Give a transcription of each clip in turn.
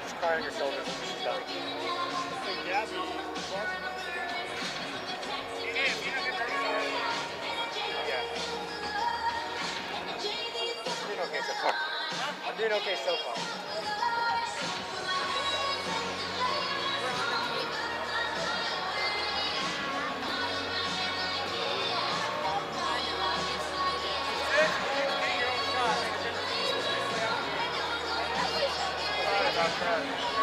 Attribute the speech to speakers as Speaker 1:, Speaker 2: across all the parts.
Speaker 1: much cry on your shoulders when this is done. Yeah. I'm doing okay so far. I'm doing okay so far. Sorry about that.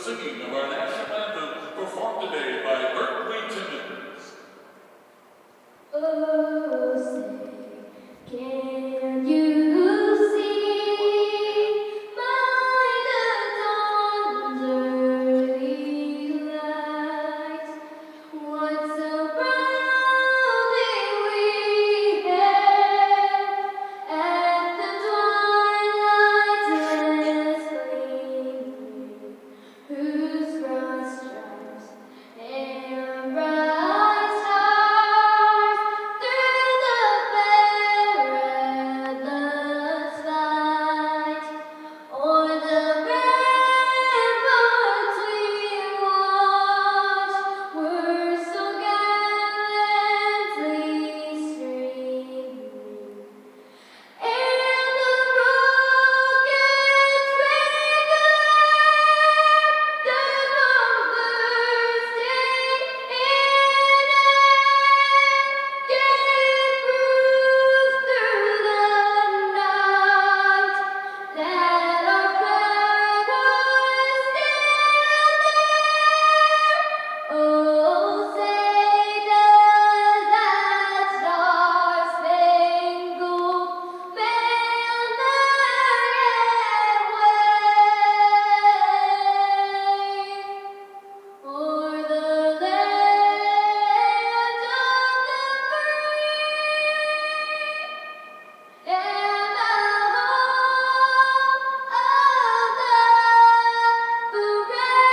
Speaker 2: singing of our national anthem performed today by Berkeley Timmons.
Speaker 3: Oh, say, can you see by the dawn's early light what so proudly we hailed at the twilight's gleaming, whose broad stripes and bright stars through the perilous fight o'er the ramparts we watched were so gallantly streaming. And the rocket's regular dynamos bursting in air gave proof through the night that our flag was still there. Oh, say does that star-spangled banner yet wave o'er the land of the free and the home of the brave?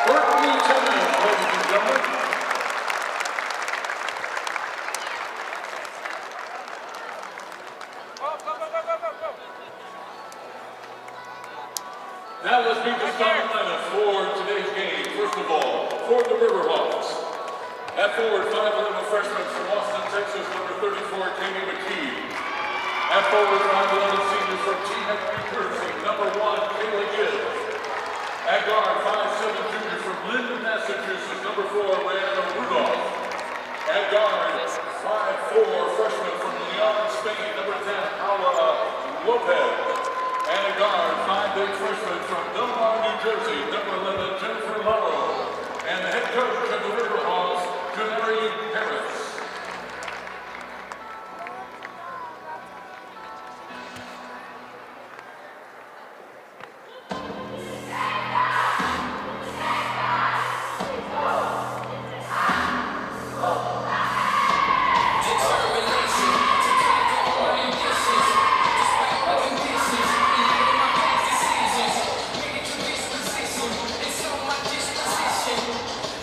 Speaker 2: Berkeley Timmons, ladies and gentlemen. Now let's meet the starting lineup for today's game. First of all, for the Riverhawks. At forward, 5'11" freshman from Austin, Texas, number 34, Katie McKee. At forward, 5'11" senior from Teaneck, New Jersey, number 1, Kayla Gibbs. At guard, 5'7" junior from Linden, Massachusetts, number 4, Rhianna Rudolph. At guard, 5'4" freshman from Lyon, Spain, number 10, Paula Lopez. And a guard, 5'8" freshman from Delmar, New Jersey, number 11, Jennifer Lauro. And the head coach of the Riverhawks, Janari Harris.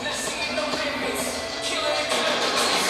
Speaker 4: Let's see no limits, killing it.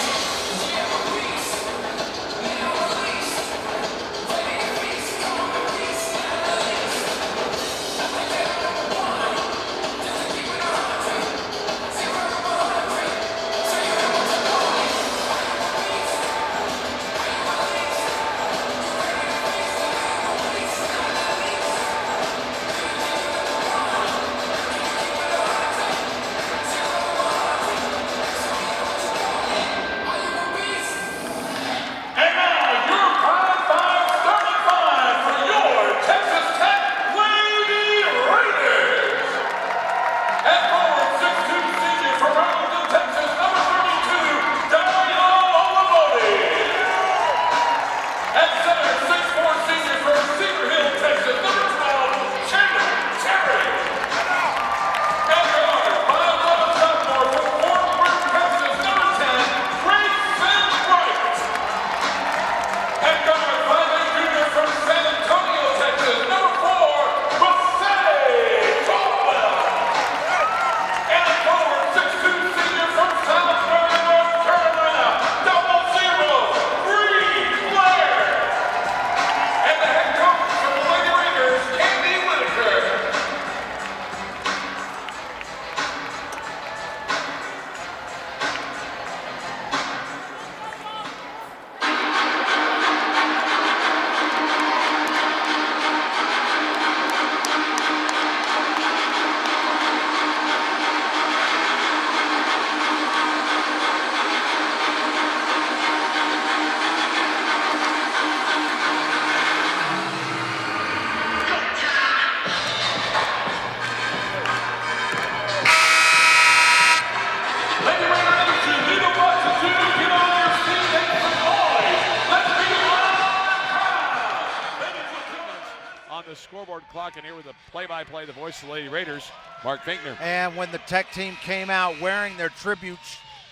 Speaker 4: the scoreboard clock, and here with the play-by-play, the voice of the Lady Raiders, Mark Finkner.
Speaker 5: And when the Tech team came out wearing their tribute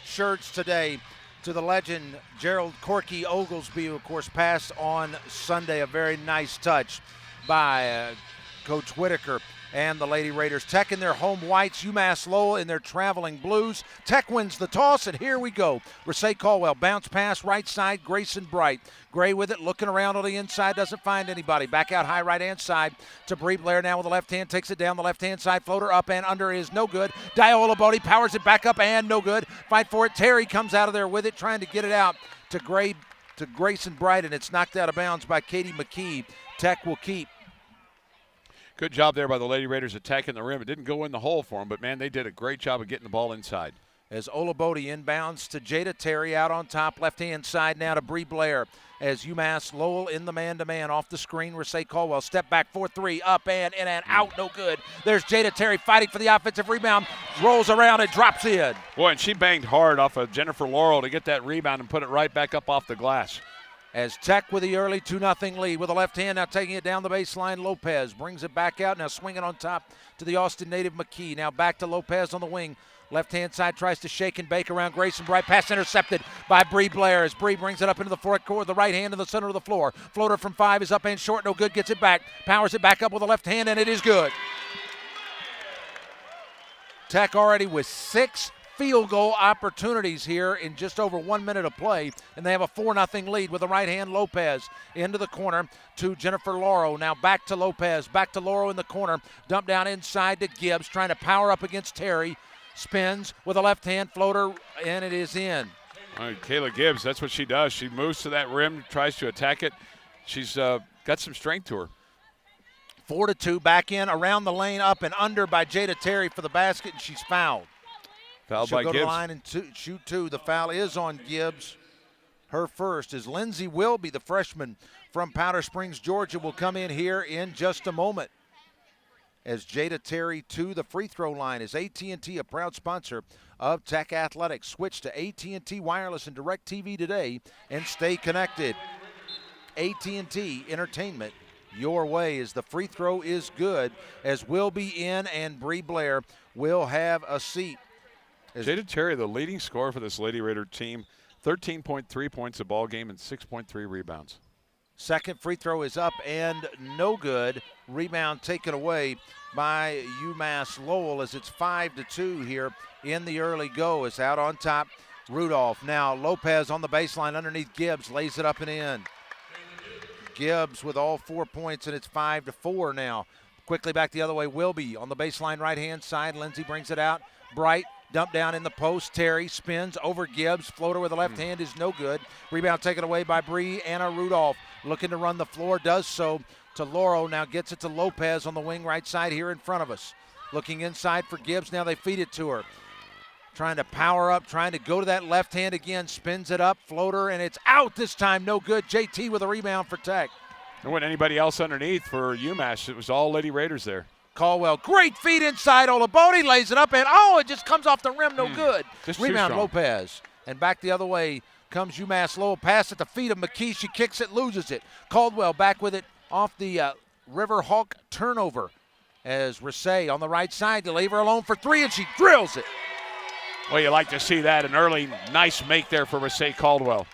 Speaker 5: shirts today to the legend Gerald Corky Oglesby, who of course passed on Sunday, a very nice touch by Coach Whitaker and the Lady Raiders. Tech in their home whites, UMass Lowell in their traveling blues. Tech wins the toss, and here we go. Rasay Caldwell, bounce pass, right side, Grayson Bright. Gray with it, looking around on the inside, doesn't find anybody. Back out high right-hand side to Bree Blair now with the left hand, takes it down the left-hand side. Floater up and under is no good. Diola Bodie powers it back up and no good. Fight for it. Terry comes out of there with it, trying to get it out to Grayson Bright, and it's knocked out of bounds by Katie McKee. Tech will keep.
Speaker 4: Good job there by the Lady Raiders attacking the rim. It didn't go in the hole for them, but, man, they did a great job of getting the ball inside.
Speaker 5: As Olabode inbounds to Jada Terry out on top, left-hand side now to Bree Blair. As UMass Lowell in the man-to-man off the screen. Rasay Caldwell, step back, 4-3, up and in and out, no good. There's Jada Terry fighting for the offensive rebound, rolls around and drops in.
Speaker 4: Boy, and she banged hard off of Jennifer Laurel to get that rebound and put it right back up off the glass.
Speaker 5: As Tech with the early 2-0 lead with the left hand, now taking it down the baseline. Lopez brings it back out, now swinging on top to the Austin native McKee. Now back to Lopez on the wing. Left-hand side tries to shake and bake around Grayson Bright. Pass intercepted by Bree Blair as Bree brings it up into the front court, the right hand in the center of the floor. Floater from 5 is up and short, no good, gets it back. Powers it back up with the left hand, and it is good. Tech already with 6 field goal opportunities here in just over 1 minute of play, and they have a 4-0 lead with the right hand. Lopez into the corner to Jennifer Lauro. Now back to Lopez, back to Lauro in the corner. Dump down inside to Gibbs, trying to power up against Terry. Spins with a left hand floater, and it is in.
Speaker 4: All right, Kayla Gibbs, that's what she does. She moves to that rim, tries to attack it. She's got some strength to her.
Speaker 5: 4-2, back in, around the lane, up and under by Jada Terry for the basket, and she's fouled.
Speaker 4: Fouled
Speaker 5: She'll
Speaker 4: by
Speaker 5: go
Speaker 4: Gibbs.
Speaker 5: to the line and shoot 2. The foul is on Gibbs. Her first, as Lindsay Wilby, the freshman from Powder Springs, Georgia, will come in here in just a moment. As Jada Terry to the free throw line. Is AT&T a proud sponsor of Tech Athletics? Switch to AT&T Wireless and DirecTV today and stay connected. AT&T Entertainment your way, as the free throw is good, as will be in, and Bree Blair will have a seat.
Speaker 4: Jada Terry, the leading scorer for this Lady Raider team, 13.3 points a ball game and 6.3 rebounds.
Speaker 5: Second free throw is up and no good. Rebound taken away by UMass Lowell, as it's 5-2 here in the early go. Is out on top, Rudolph. Now Lopez on the baseline underneath Gibbs, lays it up and in. Gibbs with all 4 points, and it's 5-4 now. Quickly back the other way, Wilby on the baseline right-hand side. Lindsay brings it out. Bright, dump down in the post. Terry spins over Gibbs. Floater with the left hand is no good. Rebound taken away by Bree. Anna Rudolph looking to run the floor, does so to Lauro. Now gets it to Lopez on the wing right side here in front of us. Looking inside for Gibbs. Now they feed it to her. Trying to power up, trying to go to that left hand again. Spins it up, floater, and it's out this time. No good. JT with a rebound for Tech.
Speaker 4: There wasn't anybody else underneath for UMass. It was all Lady Raiders there.
Speaker 5: Caldwell, great feed inside. Olabode lays it up, and it just comes off the rim. No good.
Speaker 4: Just
Speaker 5: Rebound Lopez. And back the other way comes UMass Lowell. Pass at the feet of McKee. She kicks it, loses it. Caldwell back with it off the Riverhawk turnover. As Rasay on the right side to leave her alone for 3, and she drills it.
Speaker 4: Well, you like to see that. An early nice make there for Rasay Caldwell.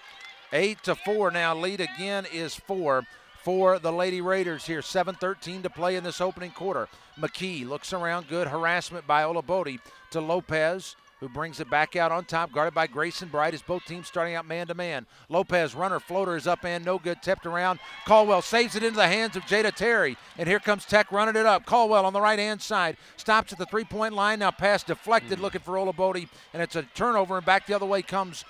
Speaker 5: 8-4 now. Lead again is 4 for the Lady Raiders here. 7:13 to play in this opening quarter. McKee looks around. Good harassment by Olabode to Lopez, who brings it back out on top, guarded by Grayson Bright, as both teams starting out man-to-man. Lopez, runner, floater is up and no good, tipped around. Caldwell saves it into the hands of Jada Terry, and here comes Tech running it up. Caldwell on the right-hand side, stops at the three-point line, now pass deflected, looking for Olabode, and it's a turnover, and back the other way comes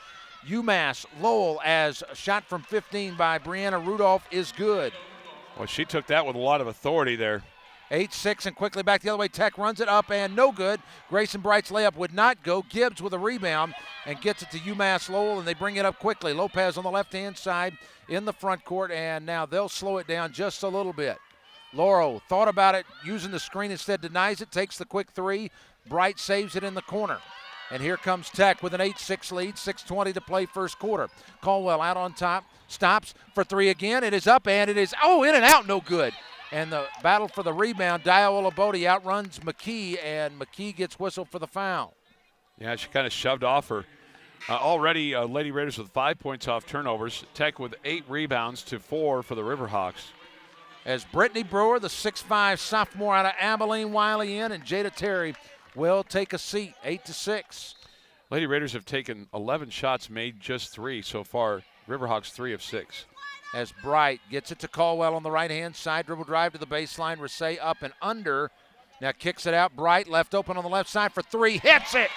Speaker 5: UMass Lowell, as a shot from 15 by Brianna Rudolph is good.
Speaker 4: Well, she took that with a lot of authority there.
Speaker 5: 8-6, and quickly back the other way. Tech runs it up and no good. Grayson Bright's layup would not go. Gibbs with a rebound and gets it to UMass Lowell, and they bring it up quickly. Lopez on the left-hand side in the front court, and now they'll slow it down just a little bit. Lauro thought about it, using the screen instead, denies it, takes the quick 3. Bright saves it in the corner. And here comes Tech with an 8-6 lead, 6:20 to play first quarter. Caldwell out on top, stops for 3 again. It is up, and it is, in and out, no good. And the battle for the rebound, Dio Olabode outruns McKee, and McKee gets whistled for the foul.
Speaker 4: Yeah, she kind of shoved off her. Already, Lady Raiders with 5 points off turnovers. Tech with 8 rebounds to 4 for the Riverhawks.
Speaker 5: As Brittany Brewer, the 6'5 sophomore out of Abilene Wiley in, and Jada Terry will take a seat, 8-6.
Speaker 4: Lady Raiders have taken 11 shots, made just 3 so far. Riverhawks 3 of 6.
Speaker 5: As Bright gets it to Caldwell on the right-hand side, dribble drive to the baseline, Rasay up and under. Now kicks it out, Bright left open on the left side for 3, hits it!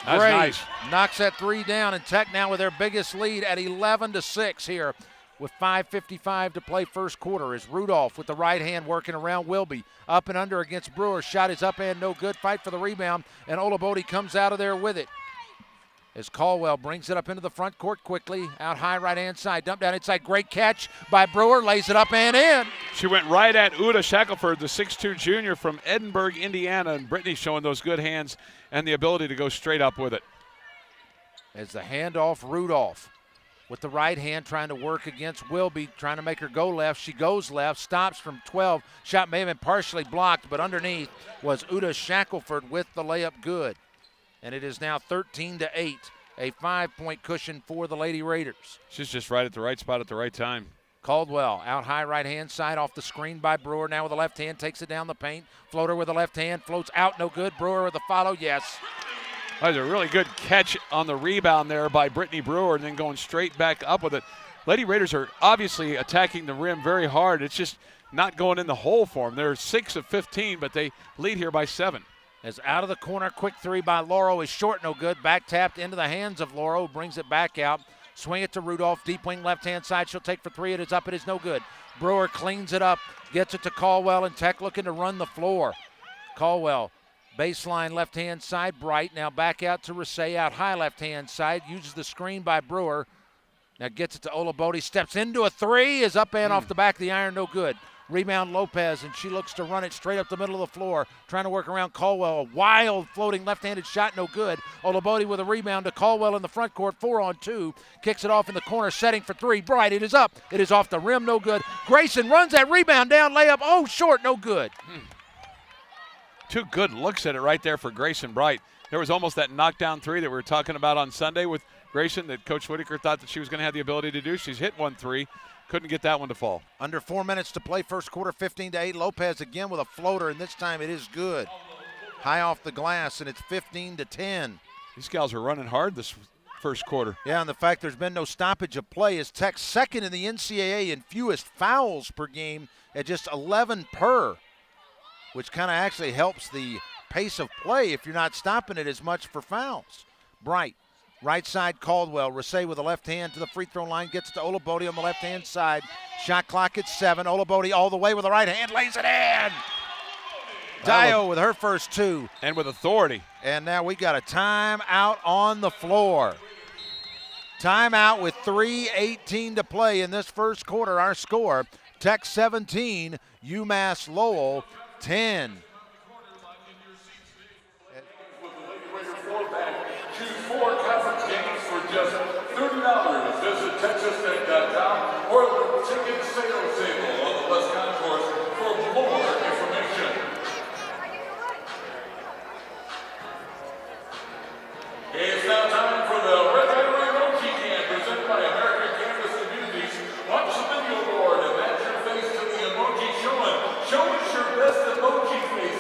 Speaker 4: That's
Speaker 5: Gray
Speaker 4: nice.
Speaker 5: knocks that 3 down, and Tech now with their biggest lead at 11-6 here with 5:55 to play first quarter. As Rudolph with the right hand working around Wilby. Up and under against Brewer. Shot is up and no good. Fight for the rebound, and Olabode comes out of there with it. As Caldwell brings it up into the front court quickly. Out high right-hand side. Dump down inside. Great catch by Brewer. Lays it up and in.
Speaker 4: She went right at Uda Shackelford, the 6'2 junior from Edinburgh, Indiana, and Brittany showing those good hands and the ability to go straight up with it.
Speaker 5: As the handoff, Rudolph with the right hand trying to work against Wilby, trying to make her go left. She goes left, stops from 12. Shot may have been partially blocked, but underneath was Uda Shackelford with the layup good. And it is now 13-8, a 5-point cushion for the Lady Raiders.
Speaker 4: She's just right at the right spot at the right time.
Speaker 5: Caldwell out high right-hand side off the screen by Brewer. Now with the left hand, takes it down the paint. Floater with the left hand, floats out, no good. Brewer with the follow, yes.
Speaker 4: That was a really good catch on the rebound there by Brittany Brewer and then going straight back up with it. Lady Raiders are obviously attacking the rim very hard. It's just not going in the hole for them. They're 6 of 15, but they lead here by 7.
Speaker 5: As out of the corner, quick 3 by Laurel is short, no good. Back tapped into the hands of Laurel, brings it back out. Swing it to Rudolph, deep wing left-hand side. She'll take for 3. It is up, it is no good. Brewer cleans it up, gets it to Caldwell, and Tech looking to run the floor. Caldwell, baseline left-hand side, Bright. Now back out to Rasay, out high left-hand side. Uses the screen by Brewer. Now gets it to Olabode, steps into a 3, is up and off the back of the iron, no good. Rebound Lopez, and she looks to run it straight up the middle of the floor, trying to work around Caldwell. A wild floating left-handed shot, no good. Olabode with a rebound to Caldwell in the front court, 4-on-2. Kicks it off in the corner, setting for 3. Bright, it is up. It is off the rim, no good. Grayson runs that rebound down, layup, oh, short, no good.
Speaker 4: 2 good looks at it right there for Grayson Bright. There was almost that knockdown 3 that we were talking about on Sunday with Grayson that Coach Whitaker thought that she was going to have the ability to do. She's hit 1 3. Couldn't get that one to fall.
Speaker 5: Under 4 minutes to play first quarter, 15-8. Lopez again with a floater, and this time it is good. High off the glass, and it's 15-10.
Speaker 4: These gals are running hard this first quarter.
Speaker 5: Yeah, and the fact there's been no stoppage of play is Tech second in the NCAA in fewest fouls per game at just 11 per, which kind of actually helps the pace of play if you're not stopping it as much for fouls. Bright. Right side, Caldwell. Rasay with the left hand to the free throw line. Gets to Olabode on the left-hand side. Shot clock at 7. Olabode all the way with the right hand. Lays it in. Dio with her first 2.
Speaker 4: And with authority.
Speaker 5: And now we got a timeout on the floor. Timeout with 3:18 to play in this first quarter. Our score, Tech 17, UMass Lowell 10.
Speaker 2: Choose 4 conference games for just $30. Visit TexasTech.com or the ticket sales table on the bus concourse for more information. It's now time for the Red River Emoji Can presented by American Campus Communities. Watch the video board and match your face to the emoji showing. Show us your best emoji face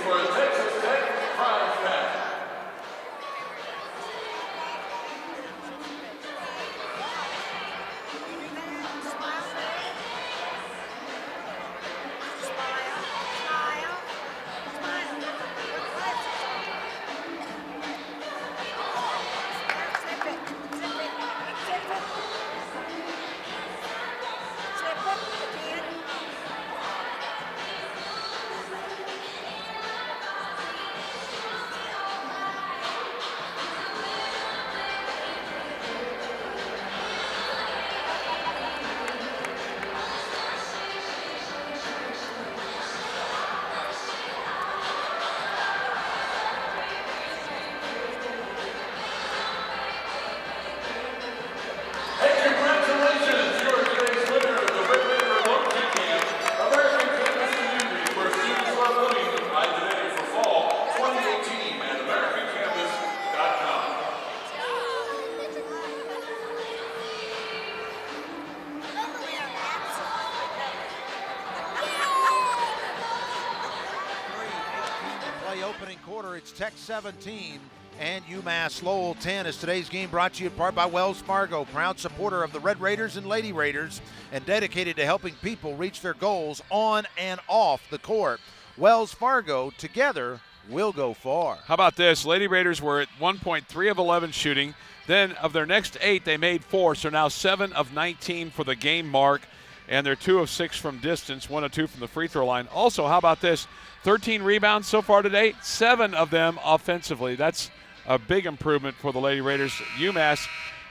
Speaker 5: quarter. It's Tech 17 and UMass Lowell 10 as today's game brought to you in part by Wells Fargo, proud supporter of the Red Raiders and Lady Raiders and dedicated to helping people reach their goals on and off the court. Wells Fargo, together, will go far.
Speaker 4: How about this? Lady Raiders were at 1 point 3 of 11 shooting. Then of their next 8, they made 4, so now 7 of 19 for the game mark. And they're 2 of 6 from distance, 1 of 2 from the free throw line. Also, how about this? 13 rebounds so far today, 7 of them offensively. That's a big improvement for the Lady Raiders. UMass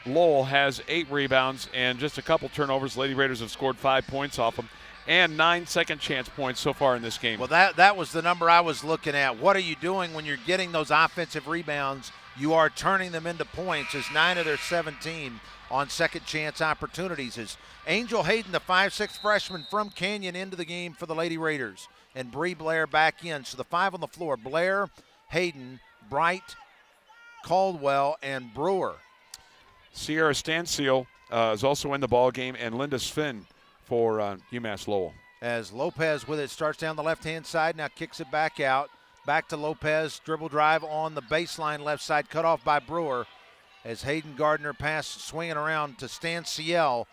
Speaker 4: Lowell has 8 rebounds and just a couple turnovers. Lady Raiders have scored 5 points off them and 9 second chance points so far in this game.
Speaker 5: Well, that was the number I was looking at. What are you doing when you're getting those offensive rebounds? You are turning them into points as 9 of their 17 on second chance opportunities. As Angel Hayden, the 5'6" freshman from Canyon, into the game for the Lady Raiders. And Bree Blair back in. So the 5 on the floor, Blair, Hayden, Bright, Caldwell, and Brewer.
Speaker 4: Sierra Stanseel is also in the ball game, and Linda Svin for UMass Lowell.
Speaker 5: As Lopez with it starts down the left-hand side, now kicks it back out. Back to Lopez, dribble drive on the baseline left side, cut off by Brewer. As Hayden Gardner pass swinging around to Stanseel.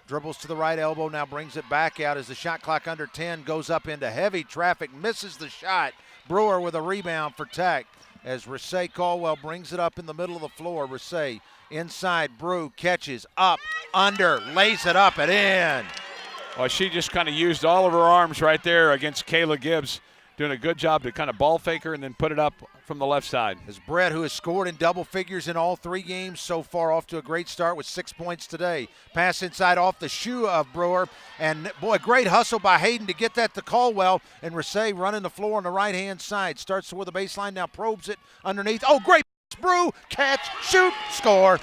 Speaker 5: Dribbles to the right elbow, now brings it back out as the shot clock under 10 goes up into heavy traffic, misses the shot. Brewer with a rebound for Tech as Rasay Caldwell brings it up in the middle of the floor. Rasay inside, Brew catches, up, under, lays it up and in.
Speaker 4: Well, she just kind of used all of her arms right there against Kayla Gibbs, doing a good job to kind of ball fake her and then put it up from the left side.
Speaker 5: As Brett, who has scored in double figures in all 3 games so far, off to a great start with 6 points today. Pass inside off the shoe of Brewer, and boy, great hustle by Hayden to get that to Caldwell, and Rasay running the floor on the right-hand side. Starts toward the baseline, now probes it underneath. Oh, great Brew, catch, shoot, score.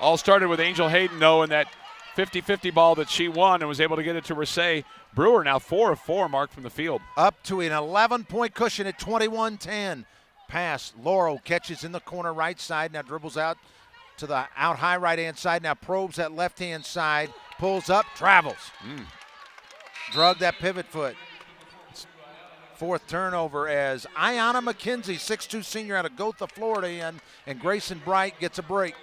Speaker 4: All started with Angel Hayden, though, and that 50-50 ball that she won and was able to get it to Rasay. Brewer now 4 of 4 marked from the field.
Speaker 5: Up to an 11-point cushion at 21-10. Pass, Laurel catches in the corner right side, now dribbles out to the out high right-hand side, now probes that left-hand side, pulls up, travels. Drug that pivot foot. 4th turnover as Ayanna McKenzie, 6'2" senior out of Gotha, Florida, in, and Grayson Bright gets a break.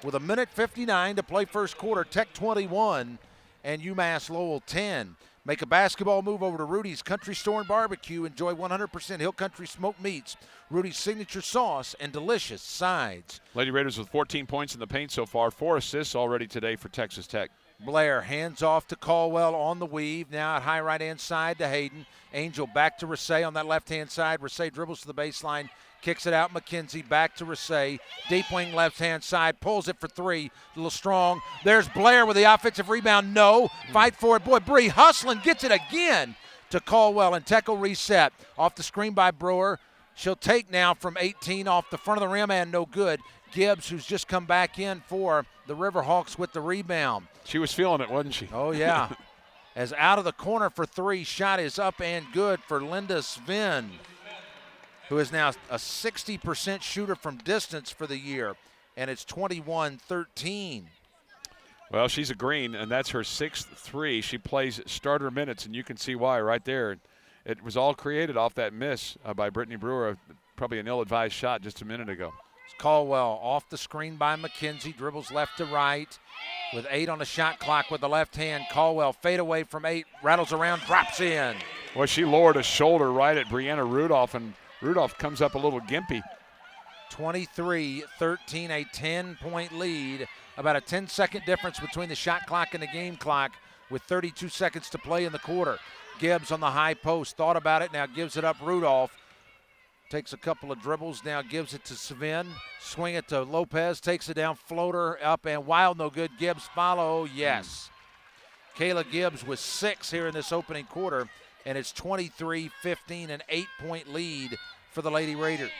Speaker 5: With 1:59 to play first quarter, Tech 21 and UMass Lowell 10. Make a basketball move over to Rudy's Country Store and Barbecue. Enjoy 100% Hill Country smoked meats, Rudy's signature sauce, and delicious sides.
Speaker 4: Lady Raiders with 14 points in the paint so far, 4 assists already today for Texas Tech.
Speaker 5: Blair hands off to Caldwell on the weave. Now at high right-hand side to Hayden. Angel back to Rasay on that left-hand side. Rasay dribbles to the baseline, kicks it out. McKenzie back to Rasay. Deep wing left-hand side, pulls it for 3. A little strong. There's Blair with the offensive rebound. No. Fight for it. Boy, Bree hustling, gets it again to Caldwell, and Tech will reset. Off the screen by Brewer. She'll take now from 18 off the front of the rim, and no good. Gibbs, who's just come back in for the Riverhawks with the rebound.
Speaker 4: She was feeling it, wasn't she?
Speaker 5: Oh, yeah. As out of the corner for 3, shot is up and good for Linda Svin, who is now a 60% shooter from distance for the year, and it's 21-13.
Speaker 4: Well, she's a green, and that's her 6th 3. She plays starter minutes, and you can see why right there. It was all created off that miss by Brittany Brewer, probably an ill-advised shot just a minute ago.
Speaker 5: Caldwell off the screen by McKenzie, dribbles left to right with 8 on the shot clock with the left hand. Caldwell fade away from 8, rattles around, drops in.
Speaker 4: Well, she lowered a shoulder right at Brianna Rudolph, and Rudolph comes up a little gimpy.
Speaker 5: 23-13, a 10-point lead. About a 10-second difference between the shot clock and the game clock with 32 seconds to play in the quarter. Gibbs on the high post, thought about it, now gives it up Rudolph. Takes a couple of dribbles, now gives it to Svin. Swing it to Lopez, takes it down, floater up and wild, no good. Gibbs follow, yes. Kayla Gibbs with 6 here in this opening quarter, and it's 23-15, an 8-point lead for the Lady Raiders.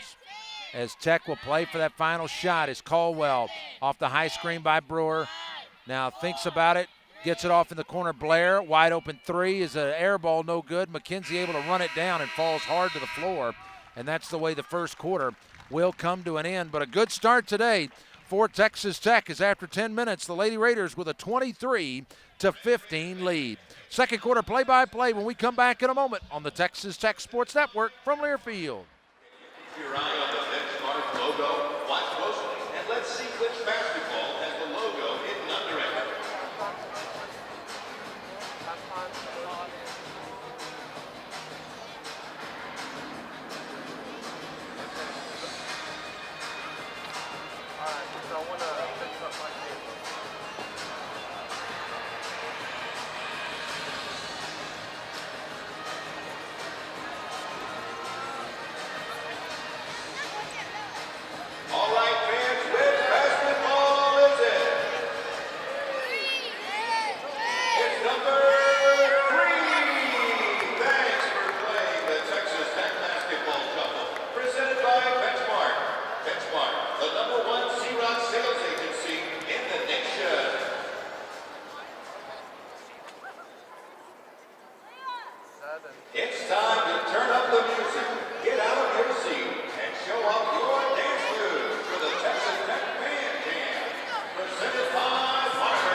Speaker 5: As Tech will play for that final shot is Caldwell off the high screen by Brewer. Now thinks about it, gets it off in the corner. Blair, wide open 3 is an air ball, no good. McKenzie able to run it down and falls hard to the floor. And that's the way the first quarter will come to an end. But a good start today for Texas Tech, as after 10 minutes, the Lady Raiders with a 23-15 lead. Second quarter play-by-play when we come back in a moment on the Texas Tech Sports Network from Learfield.
Speaker 2: Your eye on the Benchmark logo. Watch closely and let's see which basketball has the logo hidden under it. All right, fans, which basketball is it? It's number 3. Thanks for playing the Texas Tech Basketball Shuffle, presented by Benchmark. Benchmark, the #1 C-Rock sales agency in the nation. It's time to turn up the music, get out of your seat, and show off your dance moves for the Texas Tech Band Jam, presented by Martin.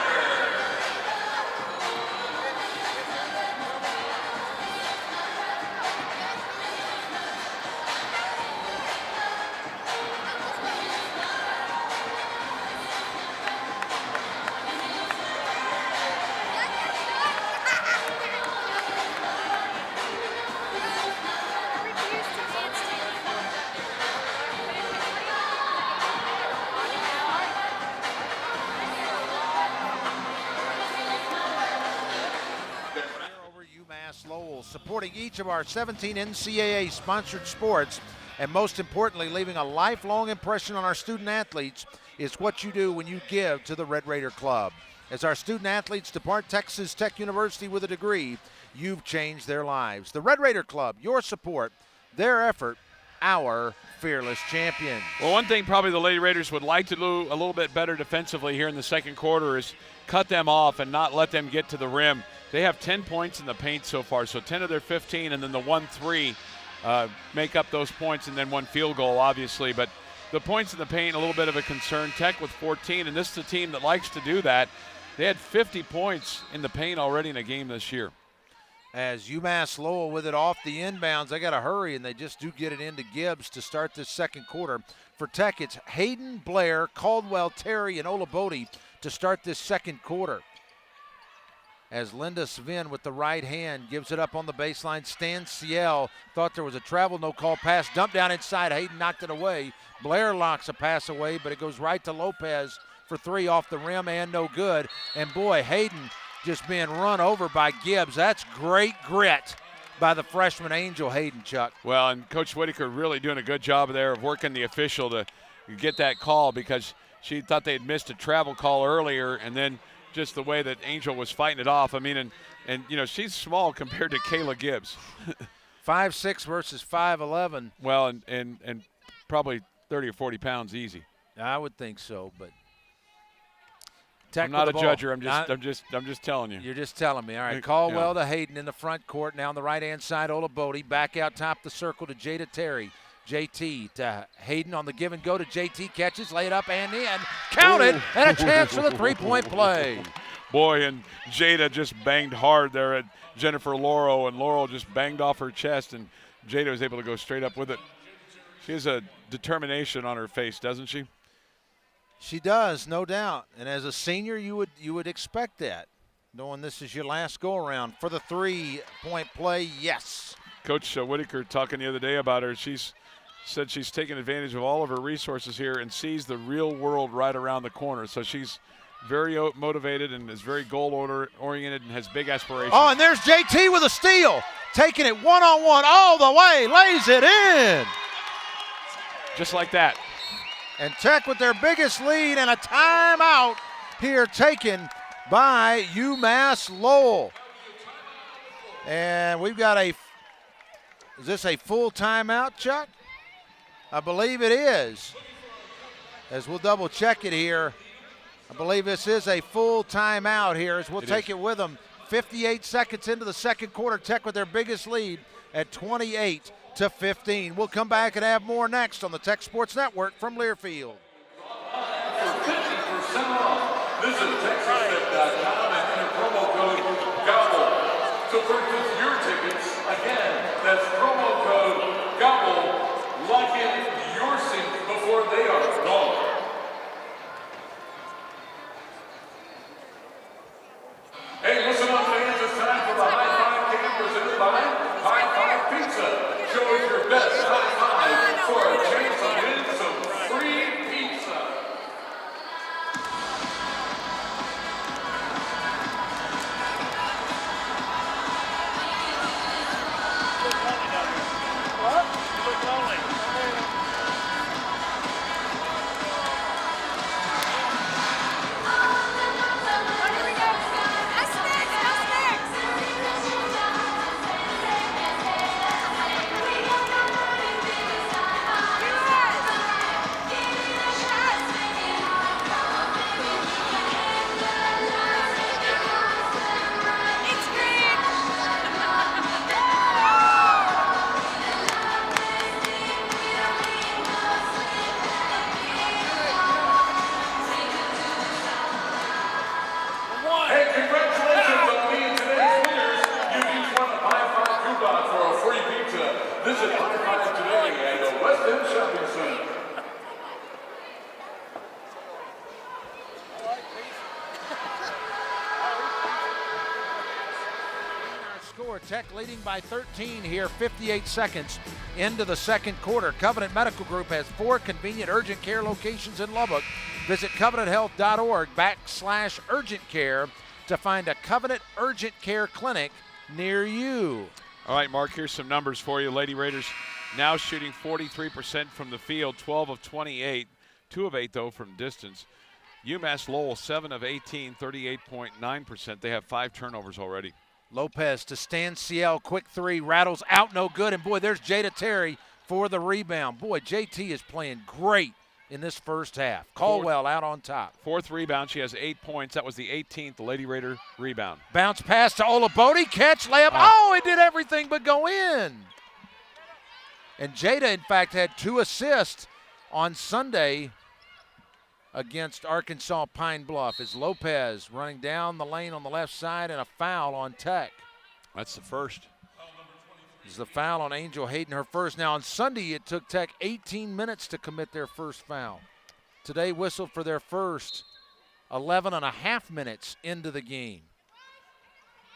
Speaker 5: Over UMass Lowell, supporting each of our 17 NCAA sponsored sports, and most importantly, leaving a lifelong impression on our student athletes is what you do when you give to the Red Raider Club. As our student athletes depart Texas Tech University with a degree, you've changed their lives. The Red Raider Club, your support, their effort, our fearless champions.
Speaker 4: Well, one thing probably the Lady Raiders would like to do a little bit better defensively here in the second quarter is cut them off and not let them get to the rim. They have 10 points in the paint so far, so 10 of their 15, and then the 1-3 make up those points, and then one field goal, obviously. But the points in the paint, a little bit of a concern. Tech with 14, and this is a team that likes to do that. They had 50 points in the paint already in a game this year.
Speaker 5: As UMass Lowell with it off the inbounds, they got to hurry, and they just do get it into Gibbs to start this second quarter. For Tech, it's Hayden, Blair, Caldwell, Terry, and Olabode to start this second quarter. As Linda Svin with the right hand gives it up on the baseline. Stan Ciel thought there was a travel, no call pass. Dumped down inside. Hayden knocked it away. Blair locks a pass away, but it goes right to Lopez for 3 off the rim and no good. And boy, Hayden just being run over by Gibbs. That's great grit by the freshman Angel Hayden, Chuck.
Speaker 4: Well, and Coach Whitaker really doing a good job there of working the official to get that call, because she thought they had missed a travel call earlier, and then just the way that Angel was fighting it off. I mean, and you know, she's small compared to Kayla Gibbs.
Speaker 5: 5'6" versus 5'11".
Speaker 4: Well, and probably 30 or 40 pounds easy.
Speaker 5: I would think so, but
Speaker 4: I'm not a judger. I'm just telling you.
Speaker 5: You're just telling me. All right, Caldwell to Hayden in the front court. Now on the right-hand side, Olabode. Back out top the circle to Jada Terry. JT to Hayden on the give and go to JT. Catches, lay it up and in. Count it, and a chance for the three-point play.
Speaker 4: Boy, and Jada just banged hard there at Jennifer Laurel, and Laurel just banged off her chest, and Jada was able to go straight up with it. She has a determination on her face, doesn't she?
Speaker 5: She does, no doubt. And as a senior, you would expect that, knowing this is your last go-around. For the three-point play, yes.
Speaker 4: Coach Whitaker talking the other day about her, she's said she's taken advantage of all of her resources here and sees the real world right around the corner. So she's very motivated and is very goal-oriented and has big aspirations.
Speaker 5: Oh, and there's JT with a steal. Taking it one-on-one all the way, lays it in.
Speaker 4: Just like that.
Speaker 5: And Tech with their biggest lead, and a timeout here taken by UMass Lowell. And we've got is this a full timeout, Chuck? I believe it is. As we'll double check it here, I believe this is a full timeout here, as we'll take it with them. 58 seconds into the second quarter, Tech with their biggest lead at 28-15. We'll come back and have more next on the Tech Sports Network from Learfield.
Speaker 2: For 50% off, visit TexasTech.com and enter promo code GOBBLE to purchase your tickets. Again, that's promo code GOBBLE, like it
Speaker 5: score. Tech leading by 13 here, 58 seconds into the second quarter. Covenant Medical Group has 4 convenient urgent care locations in Lubbock. Visit covenanthealth.org/urgent care to find a Covenant Urgent Care clinic near you.
Speaker 4: All right, Mark, here's some numbers for you. Lady Raiders now shooting 43% from the field, 12 of 28, 2 of 8, though, from distance. UMass Lowell, 7 of 18, 38.9%. They have 5 turnovers already.
Speaker 5: Lopez to Stan Ciel, quick 3, rattles out, no good. And boy, there's Jada Terry for the rebound. Boy, JT is playing great in this first half. Caldwell out on top.
Speaker 4: 4th rebound. She has 8 points. That was the 18th Lady Raider rebound.
Speaker 5: Bounce pass to Olabode, catch, layup. Oh, it did everything but go in. And Jada, in fact, had 2 assists on Sunday against Arkansas Pine Bluff as Lopez running down the lane on the left side and a foul on Tech.
Speaker 4: That's the first.
Speaker 5: This is the foul on Angel Hayden, her first. Now on Sunday, it took Tech 18 minutes to commit their first foul. Today whistled for their first 11 and a half minutes into the game.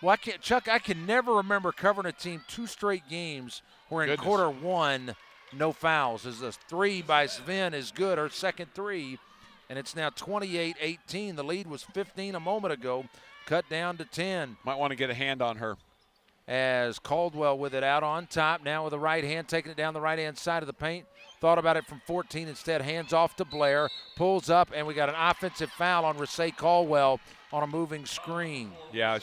Speaker 5: Well, Chuck, I can never remember covering a team 2 straight games where in quarter 1, no fouls. As the 3 by Sven is good, her second 3. And it's now 28-18. The lead was 15 a moment ago, cut down to 10.
Speaker 4: Might want to get a hand on her.
Speaker 5: As Caldwell with it out on top, now with the right hand, taking it down the right-hand side of the paint. Thought about it from 14, instead hands off to Blair. Pulls up, and we got an offensive foul on Rasay Caldwell on a moving screen.
Speaker 4: Yeah,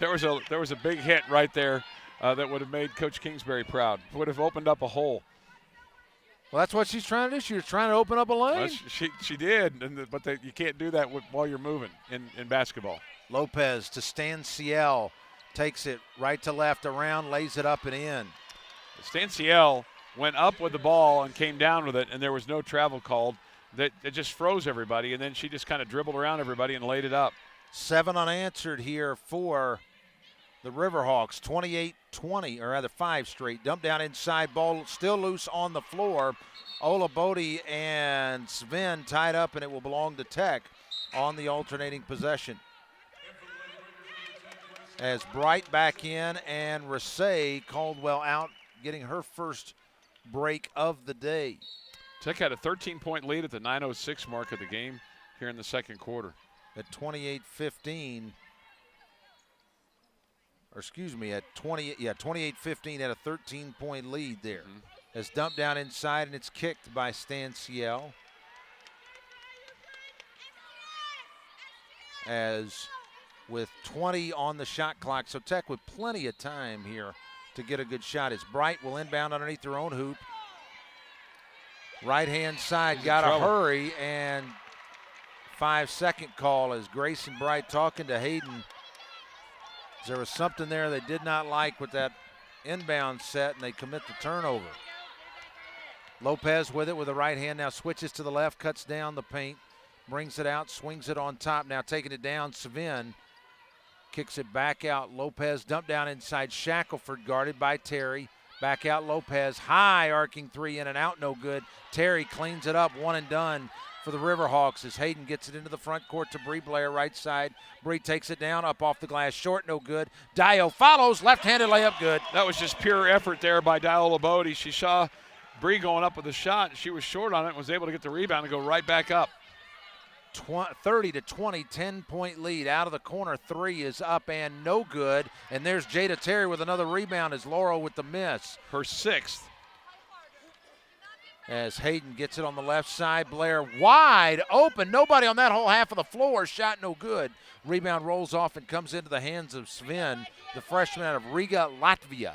Speaker 4: there was a big hit right there that would have made Coach Kingsbury proud. Would have opened up a hole.
Speaker 5: Well, that's what she's trying to do. She was trying to open up a lane.
Speaker 4: Well, she did, but you can't do that while you're moving in basketball.
Speaker 5: Lopez to Stan Ciel. Takes it right to left around, lays it up and in.
Speaker 4: Stan Ciel went up with the ball and came down with it, and there was no travel called. It just froze everybody, and then she just kind of dribbled around everybody and laid it up.
Speaker 5: 7 unanswered here for the Riverhawks, 28-20, or rather 5 straight. Dump down inside, ball still loose on the floor. Olabode and Sven tied up, and it will belong to Tech on the alternating possession. As Bright back in and Rasay Caldwell out, getting her first break of the day.
Speaker 4: Tech had a 13-point lead at the 9:06 mark of the game here in the second quarter.
Speaker 5: At 28-15. Or excuse me, at 28-15 at a 13-point lead there. As dumped down inside, and it's kicked by Stan Ciel. As with 20 on the shot clock, so Tech with plenty of time here to get a good shot. As Bright will inbound underneath their own hoop. Right-hand side, got to hurry, and 5-second call as Grayson Bright talking to Hayden. There was something there they did not like with that inbound set, and they commit the turnover. Lopez with it with the right hand, now switches to the left, cuts down the paint, brings it out, swings it on top, now taking it down, Sven. Kicks it back out. Lopez dumped down inside. Shackelford guarded by Terry. Back out Lopez. High arcing 3 in and out. No good. Terry cleans it up. 1 and done for the Riverhawks as Hayden gets it into the front court to Bree Blair. Right side. Bree takes it down. Up off the glass. Short. No good. Dio follows. Left-handed layup. Good.
Speaker 4: That was just pure effort there by Dio Olabode. She saw Bree going up with a shot. She was short on it and was able to get the rebound and go right back up.
Speaker 5: 30-20, 10-point lead. Out of the corner, 3 is up and no good. And there's Jada Terry with another rebound as Laurel with the miss.
Speaker 4: Her 6th.
Speaker 5: As Hayden gets it on the left side. Blair wide open. Nobody on that whole half of the floor. Shot no good. Rebound rolls off and comes into the hands of Sven, the freshman out of Riga, Latvia.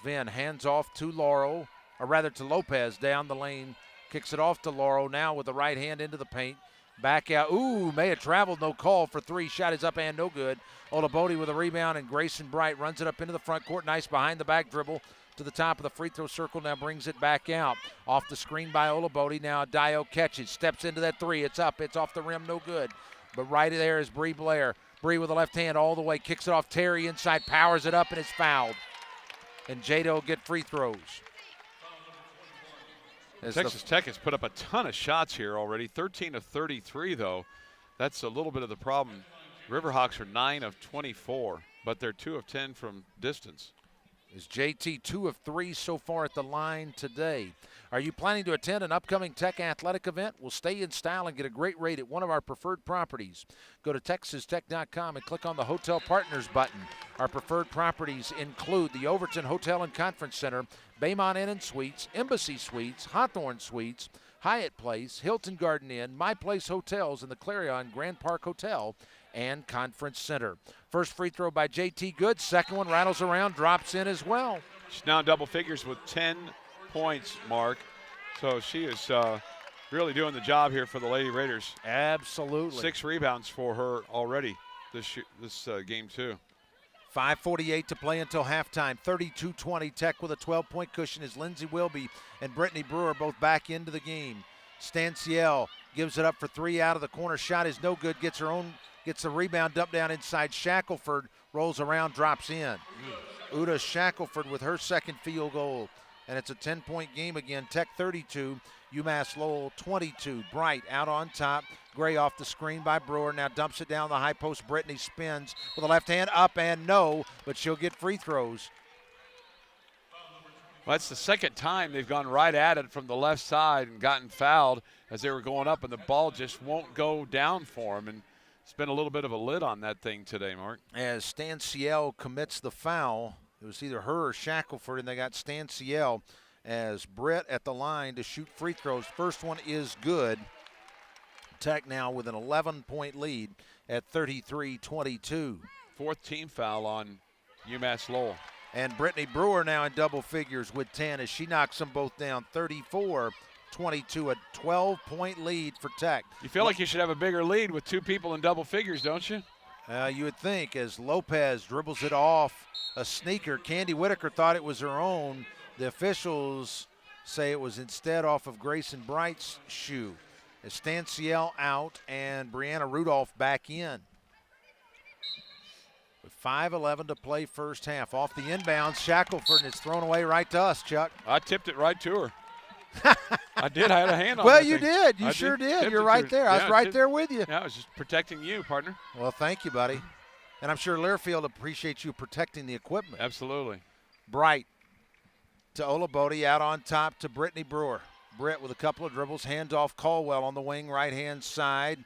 Speaker 5: Sven hands off to Laurel, or rather to Lopez down the lane. Kicks it off to Laurel now with the right hand into the paint. Back out. Ooh, may have traveled. No call for 3. Shot is up and no good. Olabode with a rebound, and Grayson Bright runs it up into the front court. Nice behind the back dribble to the top of the free throw circle. Now brings it back out. Off the screen by Olabode. Now Dio catches. Steps into that 3. It's up. It's off the rim. No good. But right there is Bree Blair. Bree with the left hand all the way. Kicks it off. Terry inside. Powers it up, and it's fouled. And Jada will get free throws.
Speaker 4: Texas Tech has put up a ton of shots here already. 13 of 33, though. That's a little bit of the problem. Riverhawks are 9 of 24. but they're 2 of 10 from distance.
Speaker 5: Is JT 2 of 3 so far at the line today. Are you planning to attend an upcoming Tech athletic event? Well, stay in style and get a great rate at one of our preferred properties. Go to texastech.com and click on the Hotel Partners button. Our preferred properties include the Overton Hotel and Conference Center, Baymont Inn and Suites, Embassy Suites, Hawthorne Suites, Hyatt Place, Hilton Garden Inn, My Place Hotels, and the Clarion Grand Park Hotel and Conference Center. First free throw by JT good. Second one rattles around, drops in as well.
Speaker 4: She's now in double figures with 10 points, Mark. So she is really doing the job here for the Lady Raiders.
Speaker 5: Absolutely.
Speaker 4: 6 rebounds for her already this game, too.
Speaker 5: 5:48 to play until halftime. 32-20. Tech with a 12-point cushion as Lindsey Wilby and Brittany Brewer both back into the game. Stanciel gives it up for 3 out of the corner. Shot is no good. Gets the rebound, dumped down inside. Shackelford rolls around, drops in. Uda Shackelford with her second field goal. And it's a 10-point game again. Tech 32, UMass Lowell 22. Bright out on top. Gray off the screen by Brewer. Now dumps it down the high post. Brittany spins with a left hand up and no, but she'll get free throws.
Speaker 4: Well, that's the second time they've gone right at it from the left side and gotten fouled as they were going up, and the ball just won't go down for them. And it's been a little bit of a lid on that thing today, Mark.
Speaker 5: As Stanciel commits the foul, it was either her or Shackelford, and they got Stanciel as Britt at the line to shoot free throws. First one is good. Tech now with an 11-point lead at 33-22.
Speaker 4: 4th team foul on UMass Lowell.
Speaker 5: And Brittany Brewer now in double figures with 10 as she knocks them both down. 34-22, a 12-point lead for Tech.
Speaker 4: You feel like you should have a bigger lead with 2 people in double figures, don't you?
Speaker 5: You would think, as Lopez dribbles it off a sneaker. Candy Whitaker thought it was her own. The officials say it was instead off of Grayson Bright's shoe. As Stanciel out and Brianna Rudolph back in. With 5:11 to play first half. Off the inbounds, Shackelford, and it's thrown away right to us, Chuck.
Speaker 4: I tipped it right to her. I did. I had a hand on it.
Speaker 5: Well, you did. You sure did. You're right there. I was right there with you.
Speaker 4: Yeah, I was just protecting you, partner.
Speaker 5: Well, thank you, buddy. And I'm sure Learfield appreciates you protecting the equipment.
Speaker 4: Absolutely.
Speaker 5: Bright to Olabode, out on top to Brittany Brewer. Britt with a couple of dribbles, hands off Caldwell on the wing, right-hand side.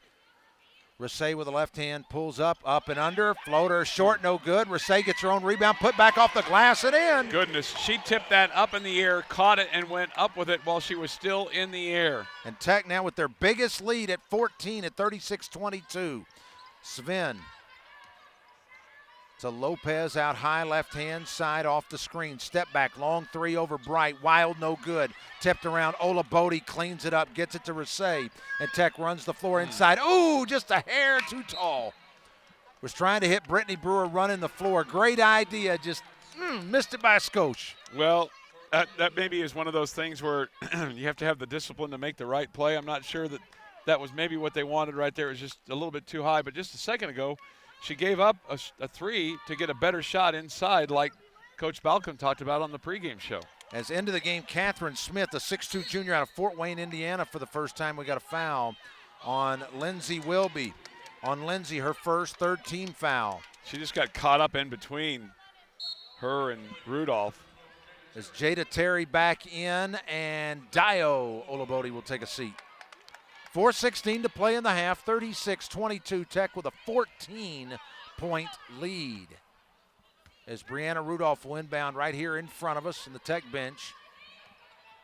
Speaker 5: Rasay with the left hand, pulls up and under. Floater short, no good. Rasay gets her own rebound, put back off the glass and in.
Speaker 4: Goodness, she tipped that up in the air, caught it, and went up with it while she was still in the air.
Speaker 5: And Tech now with their biggest lead at 14 at 36-22. Sven to Lopez out high, left-hand side off the screen. Step back, long 3 over Bright. Wild, no good. Tipped around, Olabode cleans it up, gets it to Rasay. And Tech runs the floor inside. Ooh, just a hair too tall. Was trying to hit Brittany Brewer running the floor. Great idea, just missed it by a skosh.
Speaker 4: Well, that maybe is one of those things where you have to have the discipline to make the right play. I'm not sure that was maybe what they wanted right there. It was just a little bit too high. But just a second ago, she gave up a 3 to get a better shot inside like Coach Balcom talked about on the pregame show.
Speaker 5: As end of the game, Catherine Smith, a 6'2 junior out of Fort Wayne, Indiana, for the first time we got a foul on Lindsey Wilby. On Lindsey, her first third-team foul.
Speaker 4: She just got caught up in between her and Rudolph.
Speaker 5: As Jada Terry back in, and Dio Olabode will take a seat. 4:16 to play in the half, 36-22, Tech with a 14-point lead. As Brianna Rudolph will inbound right here in front of us in the Tech bench.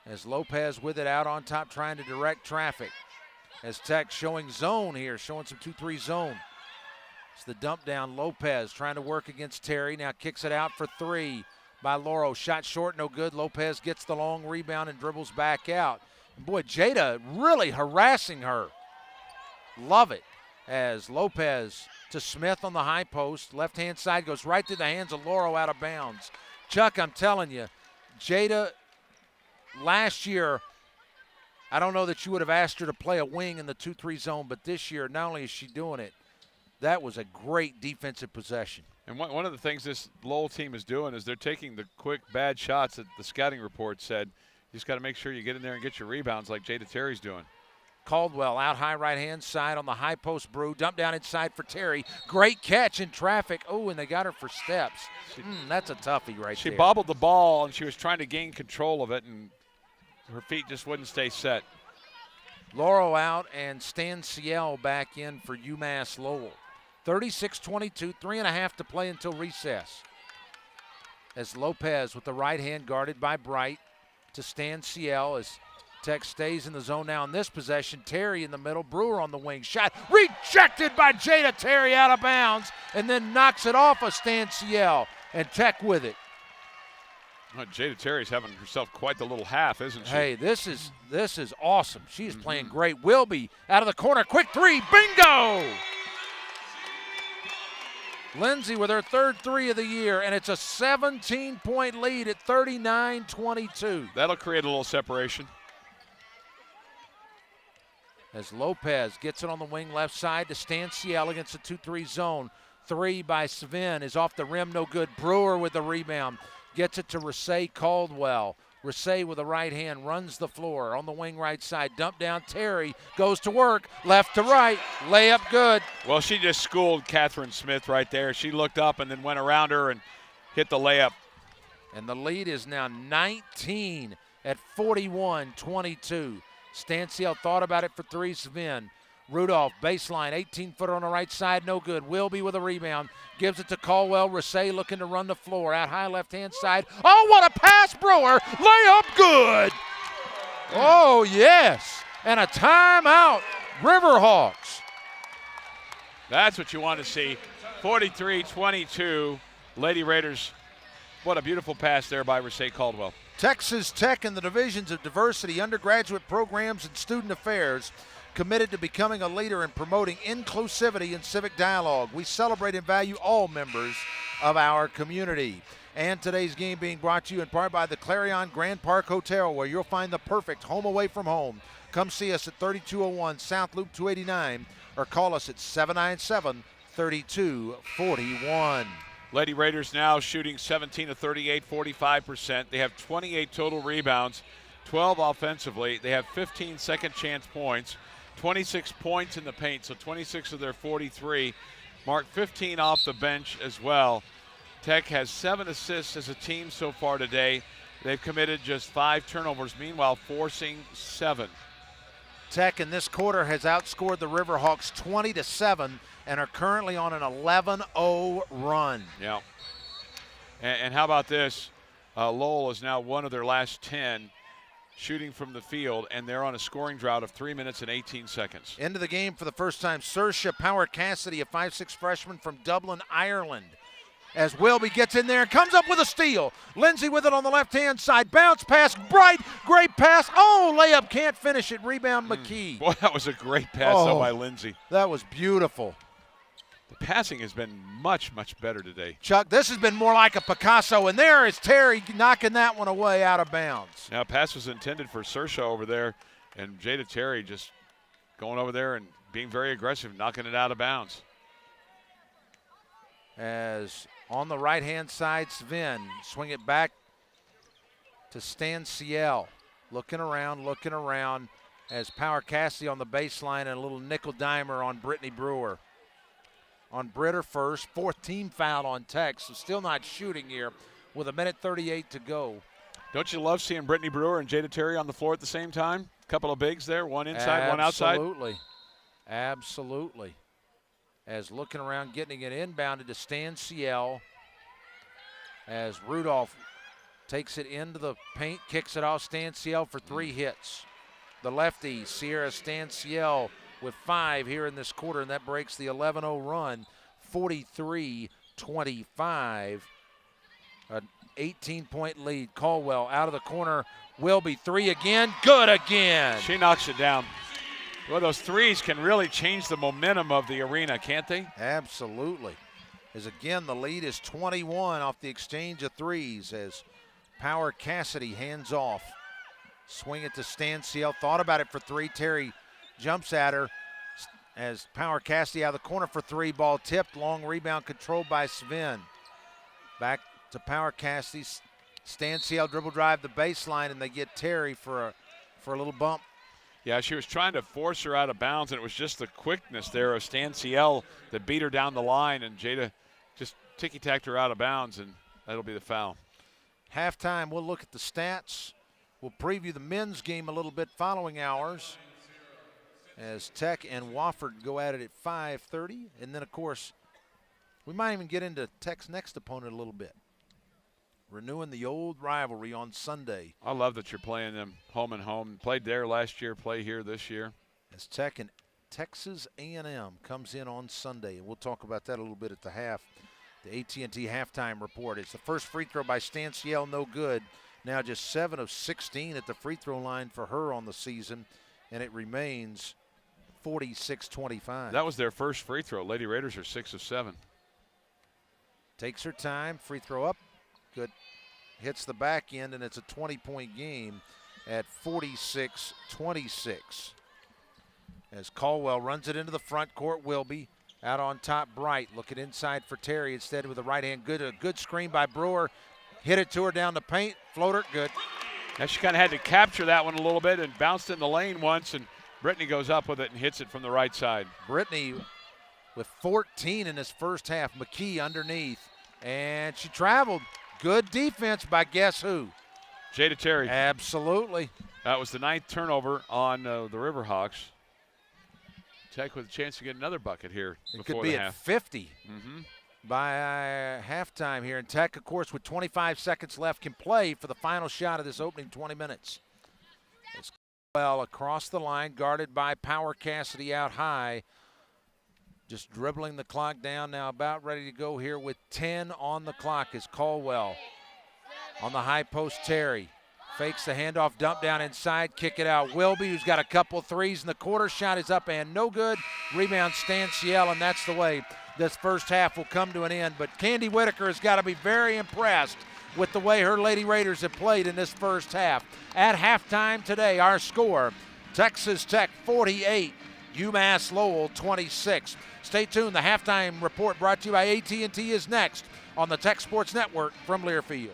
Speaker 5: As Lopez with it out on top trying to direct traffic. As Tech showing zone here, showing some 2-3 zone. It's the dump down, Lopez trying to work against Terry. Now kicks it out for 3 by Lauro. Shot short, no good. Lopez gets the long rebound and dribbles back out. Boy, Jada really harassing her. Love it. As Lopez to Smith on the high post. Left-hand side goes right through the hands of Lauro out of bounds. Chuck, I'm telling you, Jada, last year, I don't know that you would have asked her to play a wing in the 2-3 zone, but this year, not only is she doing it, that was a great defensive possession.
Speaker 4: And one of the things this Lowell team is doing is they're taking the quick, bad shots that the scouting report said. You just got to make sure you get in there and get your rebounds like Jada Terry's doing.
Speaker 5: Caldwell out high right-hand side on the high post. Brew dump down inside for Terry. Great catch in traffic. Oh, and they got her for steps. That's a toughie right there.
Speaker 4: She bobbled the ball, and she was trying to gain control of it, and her feet just wouldn't stay set.
Speaker 5: Laurel out and Stan Ciel back in for UMass Lowell. 36-22, 3.5 to play until recess. As Lopez with the right hand guarded by Bright to Stan Ciel as Tech stays in the zone now in this possession. Terry in the middle, Brewer on the wing. Shot rejected by Jada Terry out of bounds and then knocks it off of Stan Ciel and Tech with it.
Speaker 4: Well, Jada Terry's having herself quite the little half, isn't she?
Speaker 5: Hey, this is awesome. She is playing great. Wilby out of the corner, quick three, bingo! Lindsay with her third three of the year, and it's a 17-point lead at 39-22.
Speaker 4: That'll create a little separation.
Speaker 5: As Lopez gets it on the wing left side to Stan Ciel against the 2-3 zone. Three by Sven is off the rim, no good. Brewer with the rebound. Gets it to Rasay Caldwell. Rasay with the right hand runs the floor on the wing right side. Dump down Terry, goes to work, left to right, layup good.
Speaker 4: Well, she just schooled Catherine Smith right there. She looked up and then went around her and hit the layup.
Speaker 5: And the lead is now 19 at 41-22. Stan Ciel thought about it for three. Sven Rudolph, baseline, 18-footer on the right side, no good. Wilby with a rebound, gives it to Caldwell. Rasay looking to run the floor, out high left-hand side. Oh, what a pass, Brewer! Layup good! Oh, yes, and a timeout, Riverhawks.
Speaker 4: That's what you want to see. 43-22, Lady Raiders. What a beautiful pass there by Rasay Caldwell.
Speaker 5: Texas Tech and the divisions of diversity, undergraduate programs, and student affairs committed to becoming a leader in promoting inclusivity and civic dialogue. We celebrate and value all members of our community. And today's game being brought to you in part by the Clarion Grand Park Hotel, where you'll find the perfect home away from home. Come see us at 3201 South Loop 289 or call us at 797-3241.
Speaker 4: Lady Raiders now shooting 17 of 38, 45%. They have 28 total rebounds, 12 offensively. They have 15 second chance points, 26 points in the paint, so 26 of their 43. Mark 15 off the bench as well. Tech has 7 assists as a team so far today. They've committed just 5 turnovers, meanwhile forcing 7.
Speaker 5: Tech in this quarter has outscored the Riverhawks 20-7 and are currently on an 11-0 run.
Speaker 4: Yeah. And how about this? Lowell is now one of their last 10 shooting from the field, and they're on a scoring drought of 3 minutes and 18 seconds.
Speaker 5: Into the game for the first time, Saoirse Power Cassidy, a 5'6" freshman from Dublin, Ireland. As Wilby gets in there and comes up with a steal. Lindsay with it on the left-hand side. Bounce pass, Bright, great pass. Oh, layup, can't finish it. Rebound McKee.
Speaker 4: Boy, that was a great pass though by Lindsay.
Speaker 5: That was beautiful.
Speaker 4: The passing has been much, much better today.
Speaker 5: Chuck, this has been more like a Picasso, and there is Terry knocking that one away out of bounds.
Speaker 4: Now, pass was intended for Saoirse over there, and Jada Terry just going over there and being very aggressive, knocking it out of bounds.
Speaker 5: As on the right-hand side, Sven swing it back to Stan Ciel. Looking around as Power Cassidy on the baseline and a little nickel dimer on Brittany Brewer. On Britter first, 4th team foul on Tech, so still not shooting here with 1:38 to go.
Speaker 4: Don't you love seeing Brittany Brewer and Jada Terry on the floor at the same time? A couple of bigs there, one inside, one outside.
Speaker 5: Absolutely. As looking around, getting it inbounded to Stan Ciel. As Rudolph takes it into the paint, kicks it off. Stan Ciel for 3 hits. The lefty, Sierra Stan Ciel, with 5 here in this quarter, and that breaks the 11-0 run, 43-25. An 18-point lead. Caldwell out of the corner. Wilby, 3 again. Good again.
Speaker 4: She knocks it down. Well, those threes can really change the momentum of the arena, can't they?
Speaker 5: Absolutely. As again, the lead is 21 off the exchange of threes as Power Cassidy hands off. Swing it to Stan Ciel. Thought about it for 3. Terry jumps at her as Power Cassidy out of the corner for 3. Ball tipped. Long rebound controlled by Sven. Back to Power Cassidy. Stan Ciel dribble drive the baseline, and they get Terry for a little bump.
Speaker 4: Yeah, she was trying to force her out of bounds, and it was just the quickness there of Stanciel that beat her down the line, and Jada just ticky-tacked her out of bounds, and that'll be the foul.
Speaker 5: Halftime, we'll look at the stats. We'll preview the men's game a little bit following hours as Tech and Wofford go at it at 5:30. And then, of course, we might even get into Tech's next opponent a little bit. Renewing the old rivalry on Sunday.
Speaker 4: I love that you're playing them home and home. Played there last year, play here this year.
Speaker 5: As Tech and Texas A&M comes in on Sunday, and we'll talk about that a little bit at the half. The AT&T halftime report. It's the first free throw by Stanciel, no good. Now just 7 of 16 at the free throw line for her on the season, and it remains 46-25.
Speaker 4: That was their first free throw. Lady Raiders are 6 of 7.
Speaker 5: Takes her time, free throw up, good. Hits the back end, and it's a 20-point game at 46-26. As Caldwell runs it into the front court, Wilby out on top, Bright looking inside for Terry instead with the right hand. A good screen by Brewer. Hit it to her down the paint, floater, good.
Speaker 4: Now she kind of had to capture that one a little bit and bounced in the lane once, and Brittany goes up with it and hits it from the right side.
Speaker 5: Brittany with 14 in this first half. McKee underneath, and she traveled. Good defense by guess who?
Speaker 4: Jada Terry.
Speaker 5: Absolutely.
Speaker 4: That was the 9th turnover on the Riverhawks. Tech with a chance to get another bucket here
Speaker 5: It
Speaker 4: before
Speaker 5: could be
Speaker 4: the
Speaker 5: at
Speaker 4: half.
Speaker 5: 50 by halftime here. And Tech, of course, with 25 seconds left, can play for the final shot of this opening 20 minutes. It's well across the line, guarded by Power Cassidy out high. Just dribbling the clock down now, about ready to go here with 10 on the clock is Caldwell. On the high post, Terry. Fakes the handoff, dump down inside, kick it out. Wilby, who's got a couple threes in the quarter, shot is up and no good. Rebound Stanciel, and that's the way this first half will come to an end. But Candy Whitaker has got to be very impressed with the way her Lady Raiders have played in this first half. At halftime today, our score, Texas Tech 48, UMass Lowell 26. Stay tuned. The halftime report brought to you by AT&T is next on the Tech Sports Network from Learfield.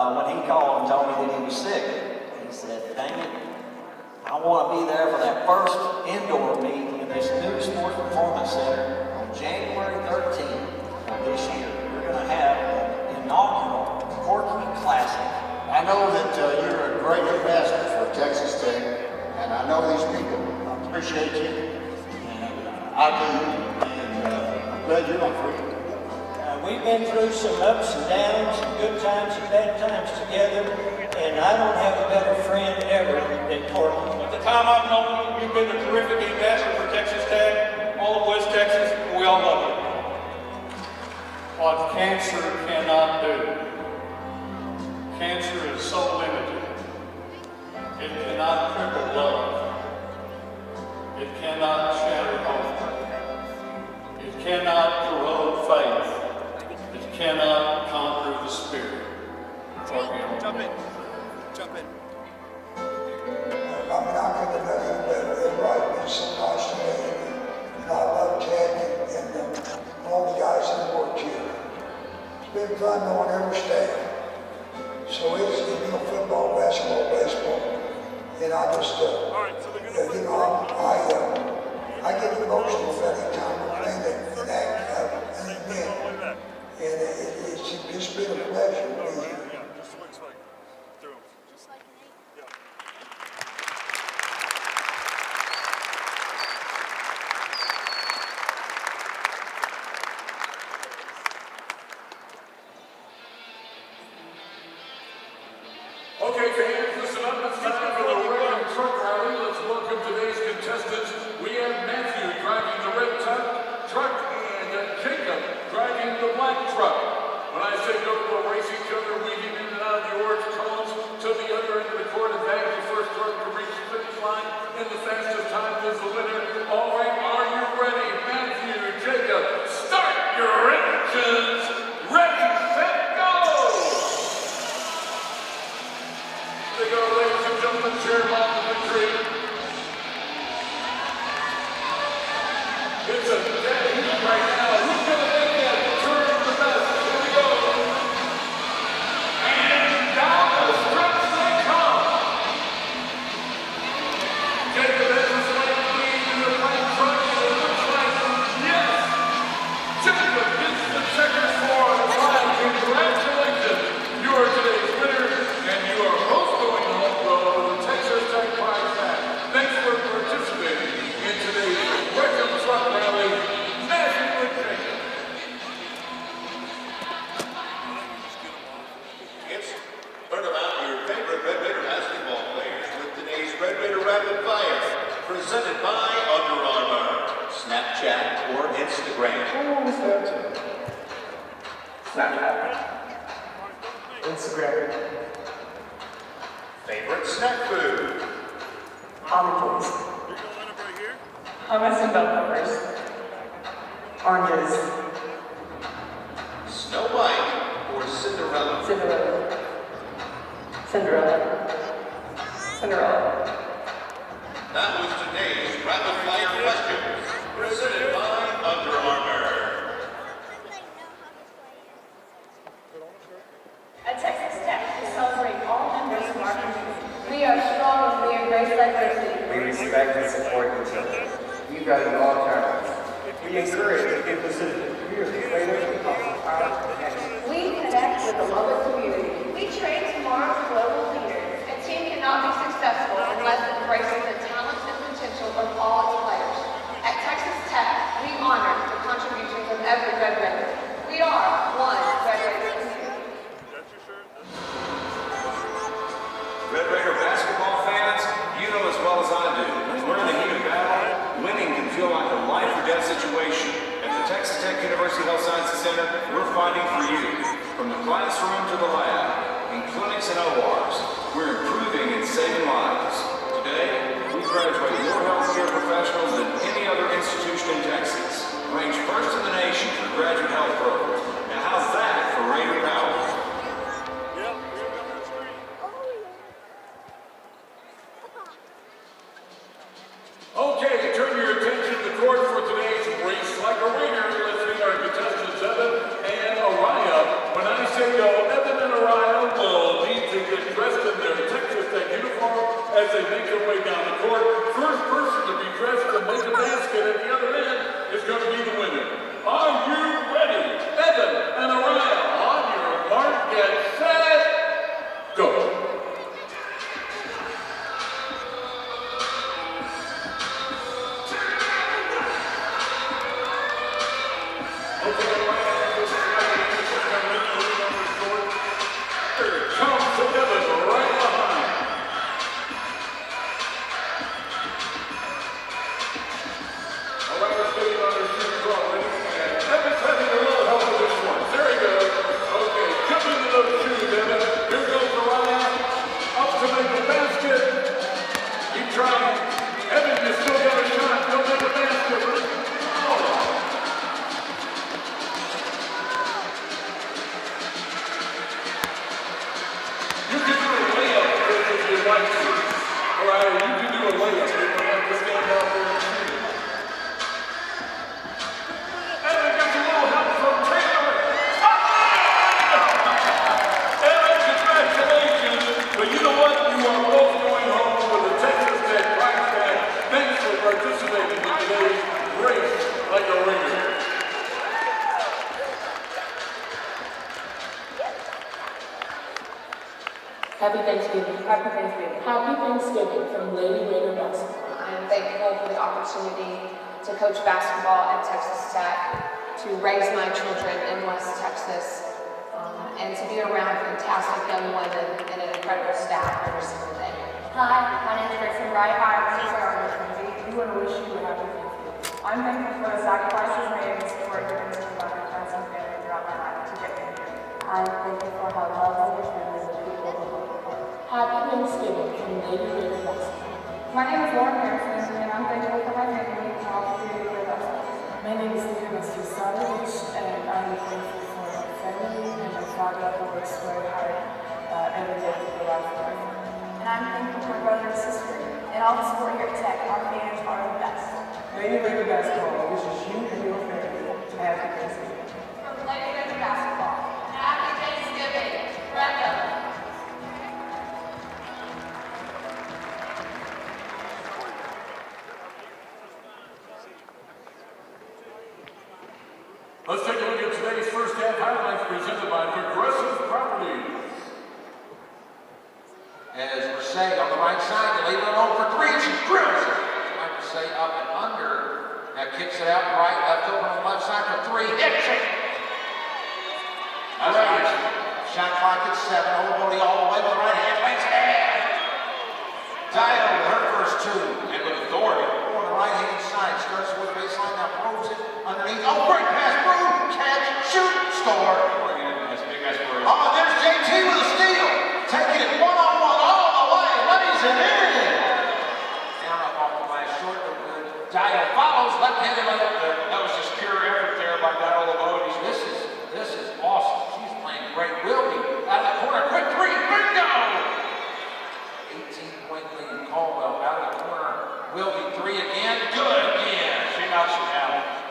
Speaker 6: When he called and told me that he was sick, he said, dang it, I want to be there for that first indoor meet in this new sports performance center on January 13th of this year. We're going to have an inaugural Corky Classic.
Speaker 7: I know that you're a great ambassador for Texas Tech, and I know these people appreciate you, and I do, and I'm glad you're on free.
Speaker 6: We've been through some ups and downs, some good times and bad times together, and I don't have a better friend ever than Corky.
Speaker 2: At the time I've known you, you've been a terrific ambassador for Texas Tech, all of West Texas, and we all love you.
Speaker 8: What cancer cannot do. Cancer is so limited. It cannot cripple love. It cannot shatter hope. It cannot corrode faith. It cannot conquer the spirit.
Speaker 9: Jump in.
Speaker 10: I'm not going to tell you that it brought me so nice to me. And I love Ted and all the guys that work here. It's been fun knowing every state. So it's, football basketball, baseball, and I just, you know, I get emotional every time we're playing an event, and it's just been a pleasure to be here.
Speaker 2: Okay, fans, listen up. It's time for the Red Truck Rally. Let's welcome today's contestants. We have Matthew driving the red truck and Jacob driving the black truck. When I say go, we'll race each other, weaving in and out of the orange cones to the other end of the court, and back the first truck to reach the finish line in the fastest time is the winner. All right, are you ready? Matthew, Jacob, start your engines. Ready, set, go! They go, ladies and gentlemen, cheer them on the victory. It's a dead heat right now. Who's going to make that turn the best? Here we go. And down the stretch they come. Jacob has a slight lead in the black truck, and it looks like, yes, Jacob gets the checkers for the flag. Congratulations. You are today's winner, and you are both going home with the Texas Tech prize pack. Thanks for participating in today's Red Truck Rally. Matthew and Jacob.
Speaker 11: It's learn about your favorite Red Raider basketball players with today's Red Raider Rapid Fire, presented by Under Armour. Snapchat or Instagram.
Speaker 1: Snapchat. Instagram.
Speaker 11: Favorite snack food.
Speaker 1: Oranges. Hummus and bell peppers. Oranges.
Speaker 11: Snow White or Cinderella.
Speaker 1: Cinderella. Cinderella. Cinderella.
Speaker 11: That was today's Rapid Fire questions, presented by Under Armour.
Speaker 3: At Texas Tech, we celebrate all members of our community. We are strong and we embrace diversity.
Speaker 1: We respect and support each other. We value all talents. We encourage and give facilities. We are creative because of our connection.
Speaker 3: We connect with the local community. We train tomorrow's global leaders. A team cannot be successful unless it embraces the talent and potential of all its players. At Texas Tech, we honor the contributions of every Red Raider. We are one Red Raider community.
Speaker 12: Red Raider basketball fans, you know as well as I do, when we're in the heat of battle, winning can feel like a life or death situation. At the Texas Tech University Health Sciences Center, we're fighting for you. From the classroom to the lab, in clinics and ORs, we're improving and saving lives. Today, we graduate more healthcare professionals than any other institution in Texas. Ranked first in the nation for graduate health programs. Now how's that for Raider power?
Speaker 2: Okay, turn your attention to the court for today's Race Like a Raider. Let's meet our contestants, Evan and Araya. When I say go, Evan and Araya will need to get dressed in their Texas Tech uniform as they make their way down the court. First person to be dressed and make a basket at the other end is going to be the winner. Are you ready? Evan
Speaker 13: Happy Thanksgiving. Happy Thanksgiving from Lady Raider Basketball.
Speaker 3: I am thankful for the opportunity to coach basketball at Texas Tech, to raise my children in West Texas, and to be around fantastic young women and an incredible staff every single day.
Speaker 14: Hi, my name is Grayson Wright. I'm a teacher at Trinity.
Speaker 13: We want to wish you a happy Thanksgiving.
Speaker 14: I'm thankful for the sacrifices made and support given to me by my friends and family throughout my life to get me here.
Speaker 13: I'm thankful for how lovely your family and people will look for. Happy Thanksgiving from Lady Raider Basketball.
Speaker 14: My name is Lauren Harrison, and I'm thankful for my family and all the Lady Raider Basketball.
Speaker 13: My name is Lina Susanovic, and I'm thankful for my family and my father who works very hard every day to provide for us.
Speaker 14: And I'm thankful for my brother and sister and all the support here at Tech. Our fans are the best.
Speaker 13: Lady Raider Basketball wishes you and your family a happy Thanksgiving.
Speaker 3: From Lady Raider Basketball, happy Thanksgiving, Brenda.
Speaker 2: Let's take a look at today's first half highlights presented by Progressive Properties.
Speaker 5: As Mercedes on the right side, they leave it on for three. She drills it. Trying to say up and under. Now kicks it out right, left open on the left side for three. Hits it. Great. Shot clock at 7. Overbody all the way with the right hand. Makes it. Dial her first two. And with authority. On the right hand side. Starts with the baseline. Now probes it underneath. Oh, great pass. Broom. Catch. Shoot. Score. Oh, there's JT with a steal. Taking it one-on-one all the way. Lays it in. Down up off the glass. Short no good. Dial follows. Left-handed layup there. That was just pure effort there by Dial LeBeau. This is awesome. She's playing great. Wilby out of the corner. Quick three. Bingo! 18-point lead. Caldwell out of the corner. Wilby three again. Good again. She knocks it down.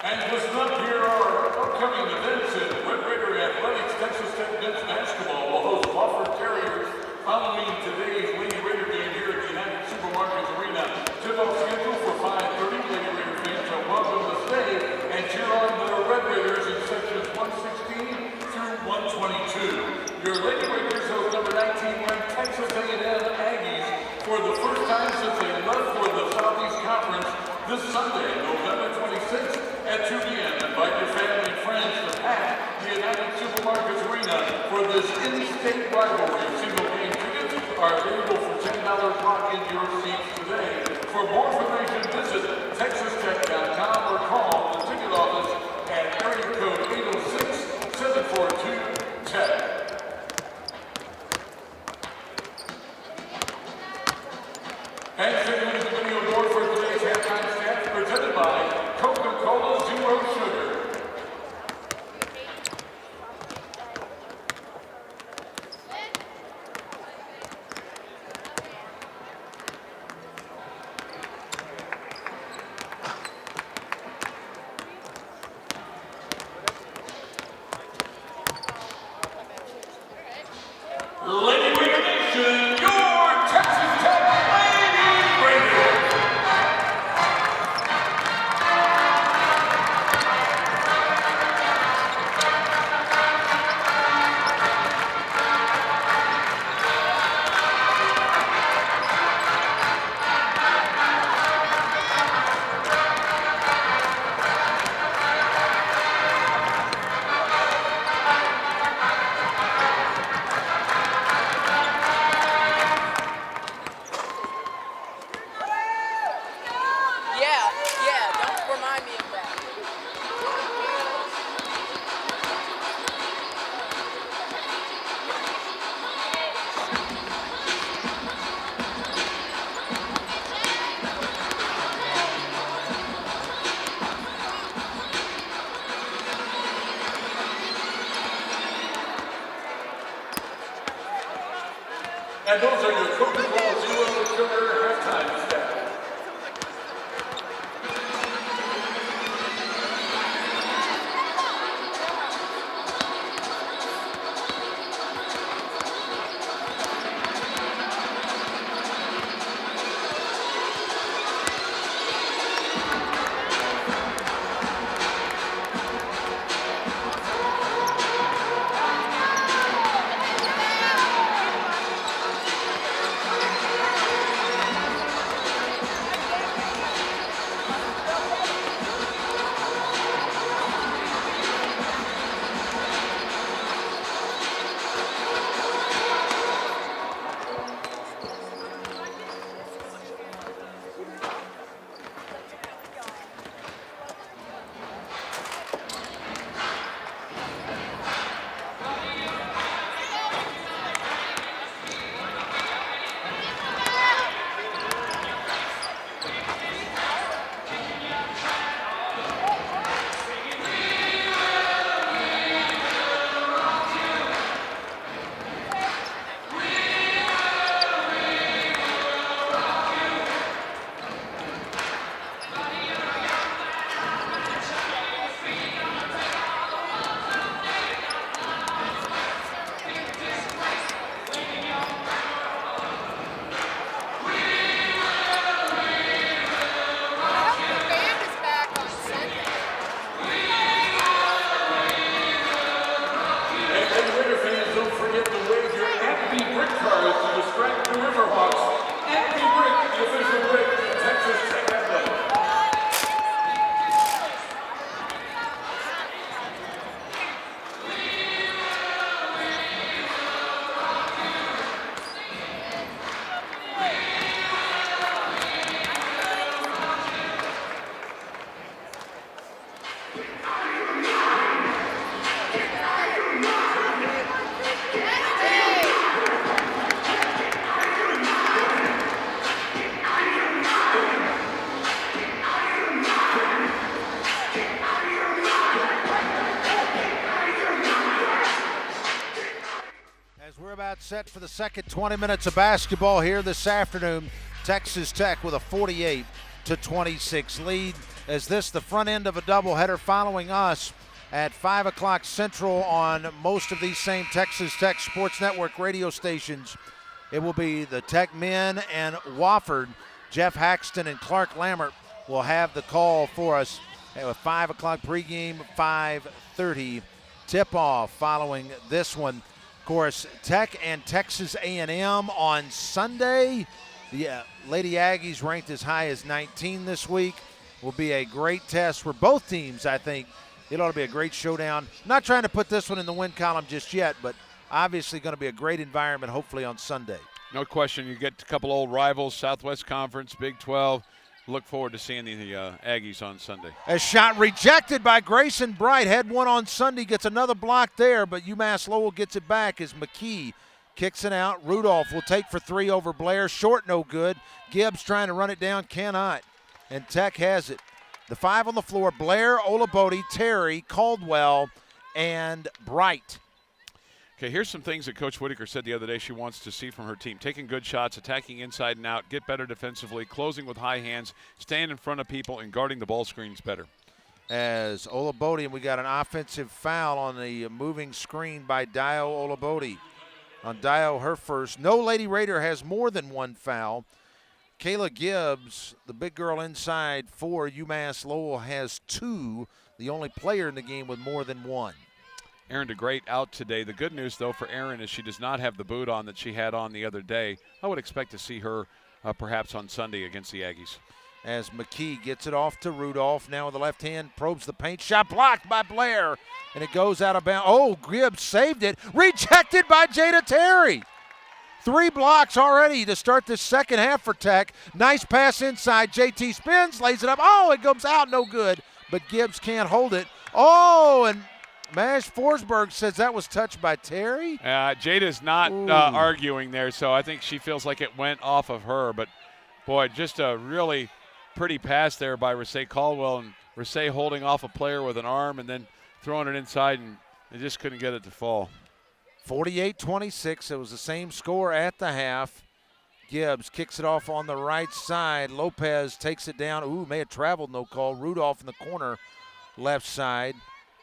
Speaker 2: And listen up, here are upcoming events in Red Raider Athletics. Texas Tech men's basketball will host Wofford Terriers following today's Lady Raider game here at the United Supermarkets Arena. Tip-off schedule for 5:30. Lady Raider fans are welcome to stay and cheer on the Red Raiders in sections 116 through 122. Your Lady Raiders host number 19 ranked Texas A&M Aggies for the first time since they left for the Southeast Conference this Sunday, November 26th. At 2 p.m., invite your family and friends to pack the United Supermarkets Arena for this in-state rivalry. Single game tickets are available for $10. Lock in your seats today. For more information, visit texastech.com or call the ticket office at area code 806-742-TECH. And taking a look at the video board for today's halftime stats presented by Coca-Cola Zero Sugar. Lady Raider Nation, your Texas Tech Lady Raiders.
Speaker 5: set for the second 20 minutes of basketball here this afternoon. Texas Tech with a 48-26 lead. As this the front end of a doubleheader following us at 5 o'clock Central on most of these same Texas Tech Sports Network radio stations. It will be the Tech men and Wofford. Jeff Haxton and Clark Lammert will have the call for us at a 5 o'clock pregame, 5:30 tip-off following this one. Of course, Tech and Texas A&M on Sunday. The Lady Aggies ranked as high as 19 this week. Will be a great test for both teams, I think. It ought to be a great showdown. Not trying to put this one in the win column just yet, but obviously going to be a great environment hopefully on Sunday.
Speaker 4: No question. You get a couple old rivals, Southwest Conference, Big 12. Look forward to seeing the Aggies on Sunday.
Speaker 5: A shot rejected by Grayson Bright. Had one on Sunday, gets another block there, but UMass Lowell gets it back as McKee kicks it out. Rudolph will take for three over Blair. Short, no good. Gibbs trying to run it down, cannot. And Tech has it. The five on the floor, Blair, Olabode, Terry, Caldwell, and Bright.
Speaker 4: Okay, here's some things that Coach Whitaker said the other day she wants to see from her team. Taking good shots, attacking inside and out, get better defensively, closing with high hands, staying in front of people, and guarding the ball screens better.
Speaker 5: As Olabode, and we got an offensive foul on the moving screen by Dio Olabode. On Dio, her first. No Lady Raider has more than one foul. Kayla Gibbs, the big girl inside for UMass Lowell, has two. The only player in the game with more than one.
Speaker 4: Erin DeGreat out today. The good news, though, for Erin is she does not have the boot on that she had on the other day. I would expect to see her perhaps on Sunday against the Aggies.
Speaker 5: As McKee gets it off to Rudolph. Now with the left hand, probes the paint. Shot blocked by Blair, and it goes out of bounds. Oh, Gibbs saved it. Rejected by Jada Terry. 3 blocks already to start the second half for Tech. Nice pass inside. JT spins, lays it up. Oh, it goes out, no good. But Gibbs can't hold it. Oh, and Mash Forsberg says that was touched by Terry.
Speaker 4: Jada's not arguing there, so I think she feels like it went off of her. But, boy, just a really pretty pass there by Rasay Caldwell. And Rasay holding off a player with an arm and then throwing it inside, and they just couldn't get it to fall.
Speaker 5: 48-26. It was the same score at the half. Gibbs kicks it off on the right side. Lopez takes it down. Ooh, may have traveled, no call. Rudolph in the corner, left side.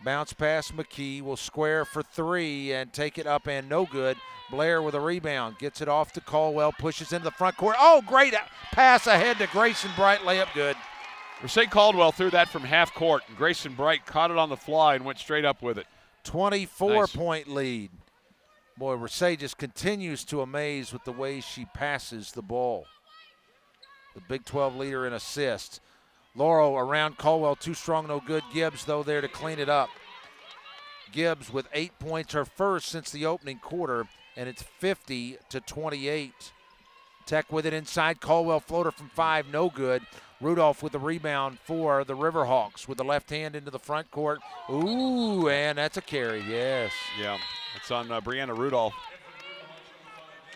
Speaker 5: Bounce pass, McKee will square for three and take it up and no good. Blair with a rebound. Gets it off to Caldwell, pushes into the front court. Oh, great pass ahead to Grayson Bright. Layup good.
Speaker 4: Rasay Caldwell threw that from half court, and Grayson Bright caught it on the fly and went straight up with it.
Speaker 5: 24-point lead. Boy, Rasay just continues to amaze with the way she passes the ball. The Big 12 leader in assists. Laurel around Caldwell, too strong, no good. Gibbs, though, there to clean it up. Gibbs with 8 points, her first since the opening quarter, and it's 50-28. Tech with it inside. Caldwell floater from 5, no good. Rudolph with the rebound for the Riverhawks with the left hand into the front court. Ooh, and that's a carry, yes.
Speaker 4: Yeah, it's on Brianna Rudolph.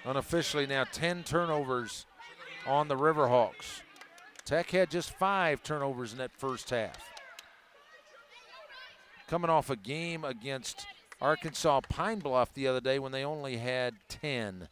Speaker 5: Unofficially now 10 turnovers on the Riverhawks. Tech had just 5 turnovers in that first half. Coming off a game against Arkansas Pine Bluff the other day when they only had 10.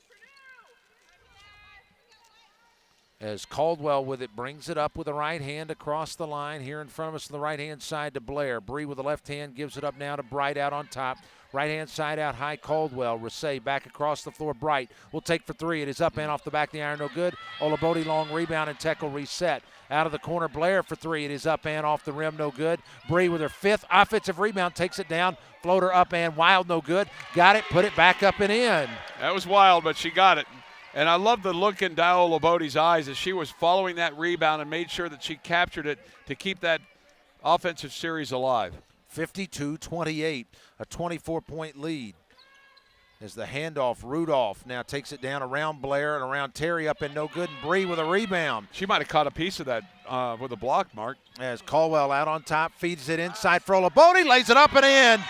Speaker 5: As Caldwell with it brings it up with the right hand across the line here in front of us on the right-hand side to Blair. Bree with the left hand gives it up now to Bright out on top. Right-hand side out high, Caldwell. Rasay back across the floor. Bright will take for three. It is up and off the back of the iron, no good. Olabode long rebound and Tech will reset. Out of the corner, Blair for three. It is up and off the rim, no good. Bree with her 5th offensive rebound takes it down. Floater up and wild, no good. Got it, put it back up and in.
Speaker 4: That was wild, but she got it. And I love the look in Dio Olabode's eyes as she was following that rebound and made sure that she captured it to keep that offensive series alive.
Speaker 5: 52-28, a 24-point lead. As the handoff, Rudolph now takes it down around Blair and around Terry up and no good. And Bree with a rebound.
Speaker 4: She might have caught a piece of that with a block, Mark.
Speaker 5: As Caldwell out on top, feeds it inside for Olabode, lays it up and in.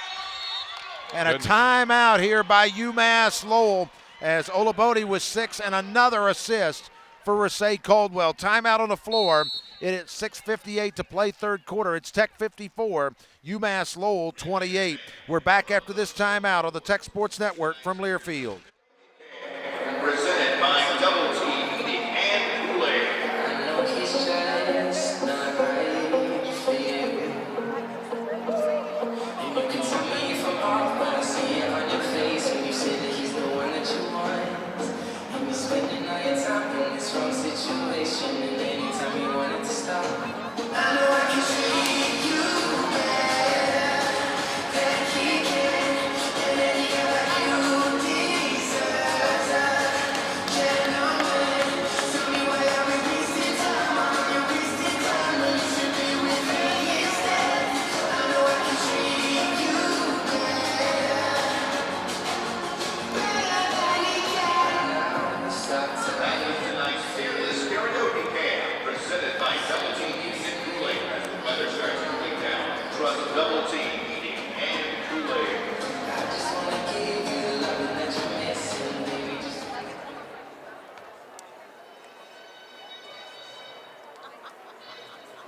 Speaker 5: And a timeout here by UMass Lowell as Olabode with 6 and another assist for Rasay Caldwell. Timeout on the floor. It is 6:58 to play third quarter. It's Tech 54, UMass Lowell 28. We're back after this timeout on the Tech Sports Network from Learfield.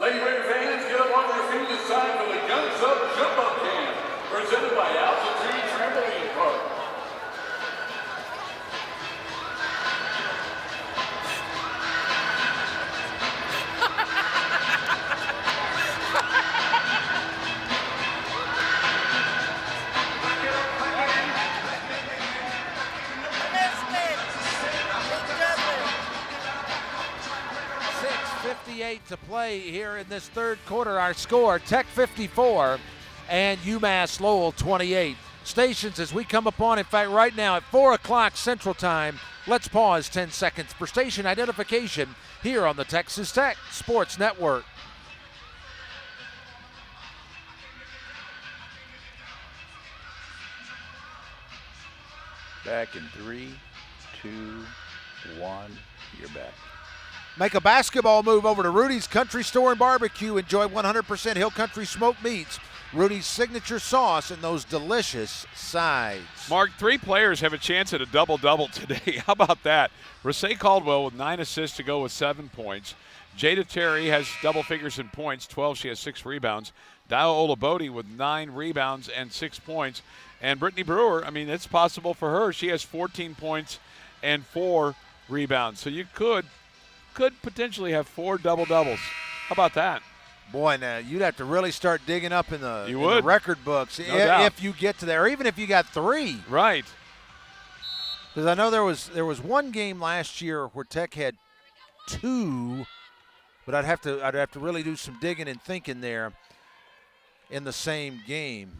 Speaker 2: Lady Raider fans, get up on your feet. It's time for the Guns Up Jump Up Camp, presented by Altitude Trampoline Park.
Speaker 5: To play here in this third quarter. Our score, Tech 54 and UMass Lowell 28. Stations as we come upon, in fact, right now at 4 o'clock Central Time. Let's pause 10 seconds for station identification here on the Texas Tech Sports Network.
Speaker 15: Back in 3, 2, 1. You're back.
Speaker 5: Make a basketball move over to Rudy's Country Store and Barbecue. Enjoy 100% Hill Country smoked meats, Rudy's signature sauce, and those delicious sides.
Speaker 4: Mark, 3 players have a chance at a double-double today. How about that? Rasay Caldwell with 9 assists to go with 7 points. Jada Terry has double figures in points, 12. She has 6 rebounds. Dio Olabode with 9 rebounds and 6 points. And Brittany Brewer, I mean, it's possible for her. She has 14 points and 4 rebounds. So you could potentially have 4 double-doubles. How about that?
Speaker 5: Boy, now you'd have to really start digging up in the record books
Speaker 4: if
Speaker 5: you get to there, or even if you got 3.
Speaker 4: Right.
Speaker 5: Because I know there was one game last year where Tech had 2, but I'd have to really do some digging and thinking there in the same game.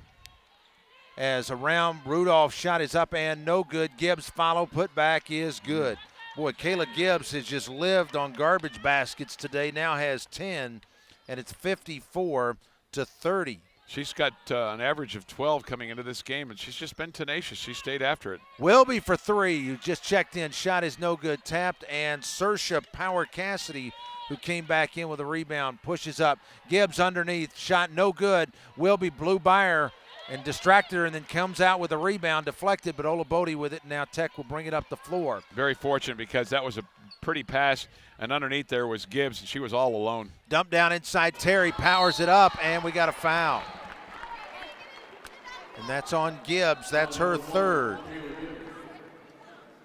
Speaker 5: As around, Rudolph shot is up and no good. Gibbs follow, put back is good. Boy, Kayla Gibbs has just lived on garbage baskets today, now has 10, and it's 54-30.
Speaker 4: She's got an average of 12 coming into this game, and she's just been tenacious. She stayed after it.
Speaker 5: Wilby for 3, you just checked in, shot is no good, tapped, and Saoirse Power Cassidy, who came back in with a rebound, pushes up. Gibbs underneath, shot no good. Wilby blew by her and distracted her, and then comes out with a rebound, deflected, but Olabode with it, and now Tech will bring it up the floor.
Speaker 4: Very fortunate because that was a pretty pass, and underneath there was Gibbs, and she was all alone.
Speaker 5: Dump down inside Terry, powers it up, and we got a foul. And that's on Gibbs. That's her 3rd.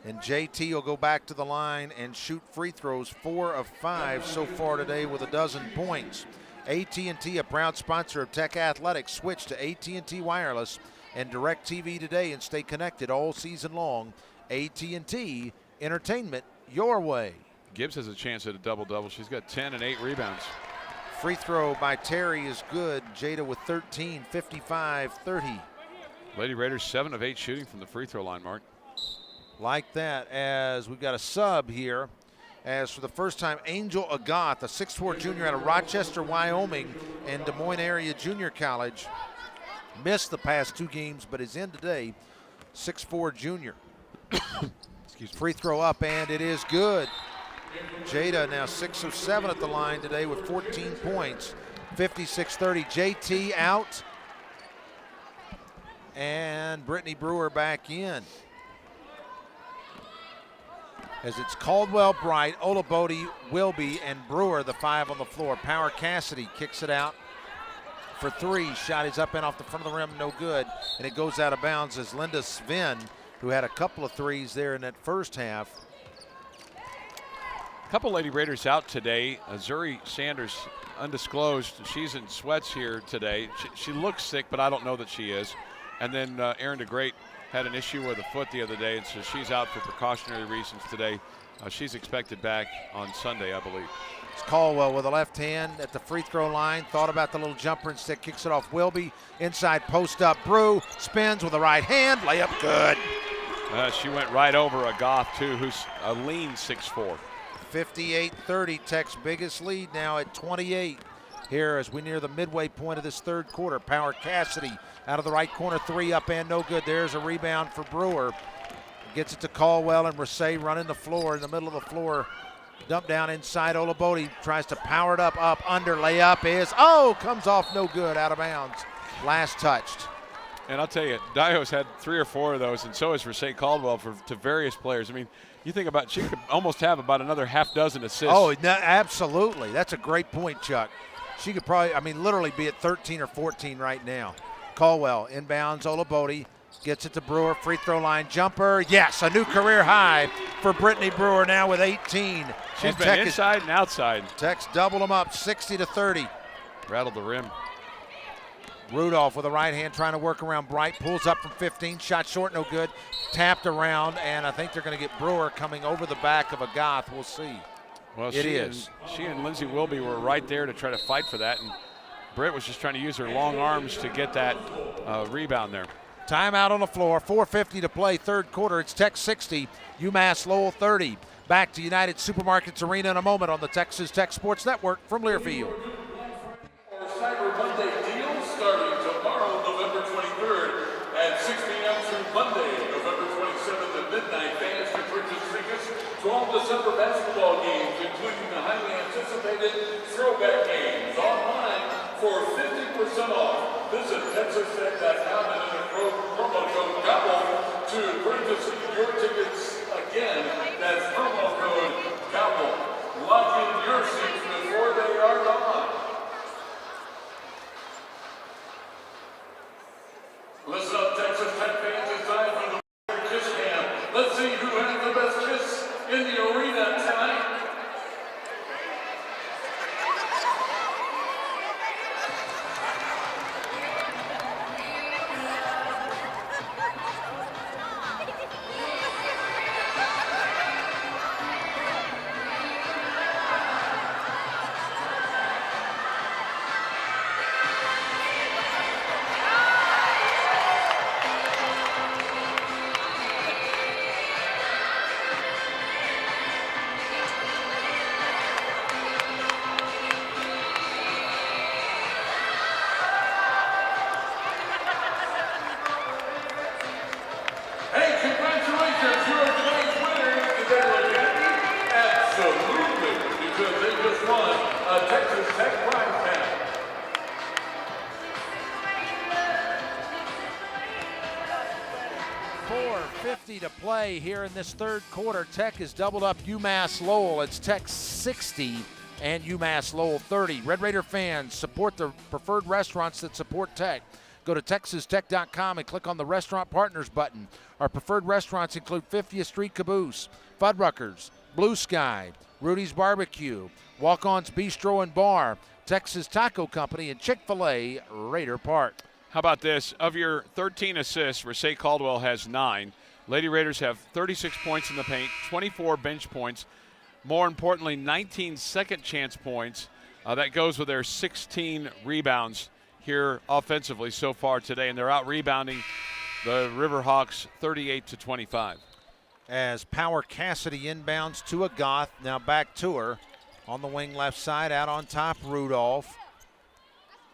Speaker 5: And JT will go back to the line and shoot free throws, 4 of 5 so far today with 12 points. AT&T, a proud sponsor of Tech Athletics. Switch to AT&T Wireless and DirecTV today and stay connected all season long. AT&T, entertainment your way.
Speaker 4: Gibbs has a chance at a double-double. She's got 10 and 8 rebounds.
Speaker 5: Free throw by Terry is good. Jada with 13, 55-30.
Speaker 4: Lady Raiders 7 of 8 shooting from the free throw line, Mark.
Speaker 5: Like that, as we've got a sub here. As for the first time, Angel Agath, a 6'4 junior out of Rochester, Wyoming, and Des Moines Area Junior College. Missed the past 2 games, but is in today. 6'4 junior. Excuse me. Free throw up, and it is good. Jada now 6 of 7 at the line today with 14 points. 56-30. JT out. And Brittany Brewer back in. As it's Caldwell, Bright, Olabode, Wilby, and Brewer, the 5 on the floor. Power Cassidy kicks it out for 3. Shot is up and off the front of the rim, no good. And it goes out of bounds as Linda Sven, who had a couple of threes there in that first half.
Speaker 4: A couple Lady Raiders out today. Zuri Sanders, undisclosed. She's in sweats here today. She looks sick, but I don't know that she is. And then Erin DeGreat had an issue with a foot the other day, and so she's out for precautionary reasons today. She's expected back on Sunday, I believe.
Speaker 5: It's Caldwell with a left hand at the free throw line. Thought about the little jumper instead, kicks it off. Wilby inside post up. Brew spins with the right hand. Layup good.
Speaker 4: She went right over a Goff, too, who's a lean 6'4".
Speaker 5: 58-30, Tech's biggest lead now at 28. Here as we near the midway point of this third quarter. Power Cassidy out of the right corner, 3 up and no good. There's a rebound for Brewer. Gets it to Caldwell, and Rasay running the floor in the middle of the floor. Dump down inside. Olabode tries to power it up, under. Layup is, comes off no good, out of bounds. Last touched.
Speaker 4: And I'll tell you, Dio's had 3 or 4 of those, and so has Rasay Caldwell to various players. I mean, you think about, she could almost have about another half dozen assists.
Speaker 5: Oh, no, absolutely. That's a great point, Chuck. She could probably, I mean, literally be at 13 or 14 right now. Caldwell inbounds. Olabode gets it to Brewer. Free throw line jumper. Yes, a new career high for Brittany Brewer now with 18.
Speaker 4: She's been inside and outside.
Speaker 5: Tech's doubled them up 60-30.
Speaker 4: Rattled the rim.
Speaker 5: Rudolph with a right hand trying to work around Bright. Pulls up from 15. Shot short, no good. Tapped around, and I think they're going to get Brewer coming over the back of Agath. We'll see.
Speaker 4: Well, she and Lindsay Wilby were right there to try to fight for that, and Britt was just trying to use her long arms to get that rebound there.
Speaker 5: Timeout on the floor. 4:50 to play, third quarter. It's Tech 60, UMass Lowell 30. Back to United Supermarkets Arena in a moment on the Texas Tech Sports Network from Learfield.
Speaker 2: Cyber Monday deals starting tomorrow, November 23rd at 6 p.m. through Monday, November 27th at midnight. Fans can purchase tickets to all December basketball games, including the highly anticipated throwback games, online for 50% off. Visit TexasTech.com and enter promo code GOBBLE to purchase your tickets again. That's promo code GOBBLE. Lock in your seats before they are gone. Listen up, Texas Tech fans. It's time for the Kiss Cam. Let's see who has the best kiss in the arena tonight. Hey, congratulations, you're today's winners. Did they look happy? Absolutely, because they just won a Texas Tech prize pack.
Speaker 5: .450 to play here in this third quarter. Tech has doubled up UMass Lowell. It's Tech 60 and UMass Lowell 30. Red Raider fans, support the preferred restaurants that support Tech. Go to TexasTech.com and click on the Restaurant Partners button. Our preferred restaurants include 50th Street Caboose, Fuddruckers, Blue Sky, Rudy's Barbecue, Walk-On's Bistro and Bar, Texas Taco Company, and Chick-fil-A Raider Park.
Speaker 4: How about this? Of your 13 assists, Rasay Caldwell has 9. Lady Raiders have 36 points in the paint, 24 bench points. More importantly, 19 second chance points. That goes with their 16 rebounds here offensively so far today, and they're out rebounding the Riverhawks 38-25.
Speaker 5: As Power Cassidy inbounds to Agath, now back to her on the wing left side, out on top Rudolph.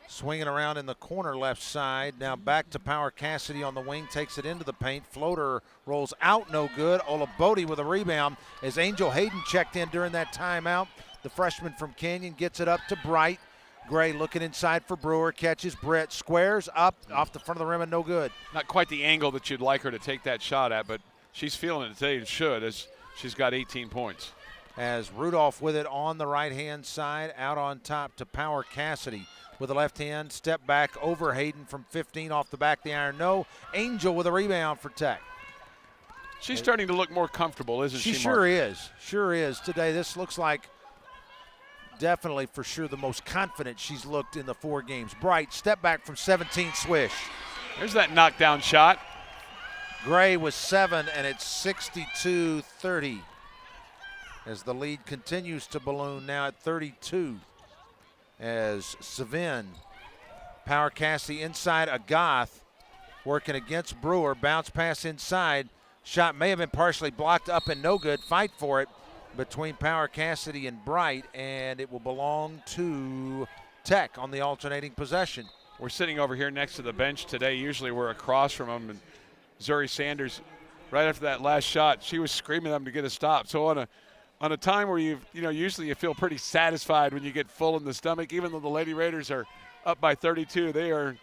Speaker 5: Swinging around in the corner left side, now back to Power Cassidy on the wing, takes it into the paint. Floater rolls out, no good. Olabode with a rebound as Angel Hayden checked in during that timeout. The freshman from Canyon gets it up to Bright. Gray looking inside for Brewer, catches Britt, squares up off the front of the rim and no good.
Speaker 4: Not quite the angle that you'd like her to take that shot at, but she's feeling it today and should, as she's got 18 points.
Speaker 5: As Rudolph with it on the right-hand side, out on top to Power Cassidy with the left hand, step back over Hayden from 15 off the back of the iron. No, Angel with a rebound for Tech.
Speaker 4: She's starting to look more comfortable, isn't she,
Speaker 5: Sure
Speaker 4: Mark?
Speaker 5: is. Sure is. Today, this looks like definitely for sure the most confident she's looked in the 4 games. Bright, step back from 17, swish.
Speaker 4: There's that knockdown shot.
Speaker 5: Gray with 7, and it's 62-30 as the lead continues to balloon now at 32 as Savin, Power Cassidy inside Agath, working against Brewer, bounce pass inside. Shot may have been partially blocked up and no good. Fight for it between Power Cassidy and Bright, and it will belong to Tech on the alternating possession.
Speaker 4: We're sitting over here next to the bench today. Usually we're across from them, and Zuri Sanders, right after that last shot, she was screaming at them to get a stop. So on a time where usually you feel pretty satisfied when you get full in the stomach, even though the Lady Raiders are up by 32, they are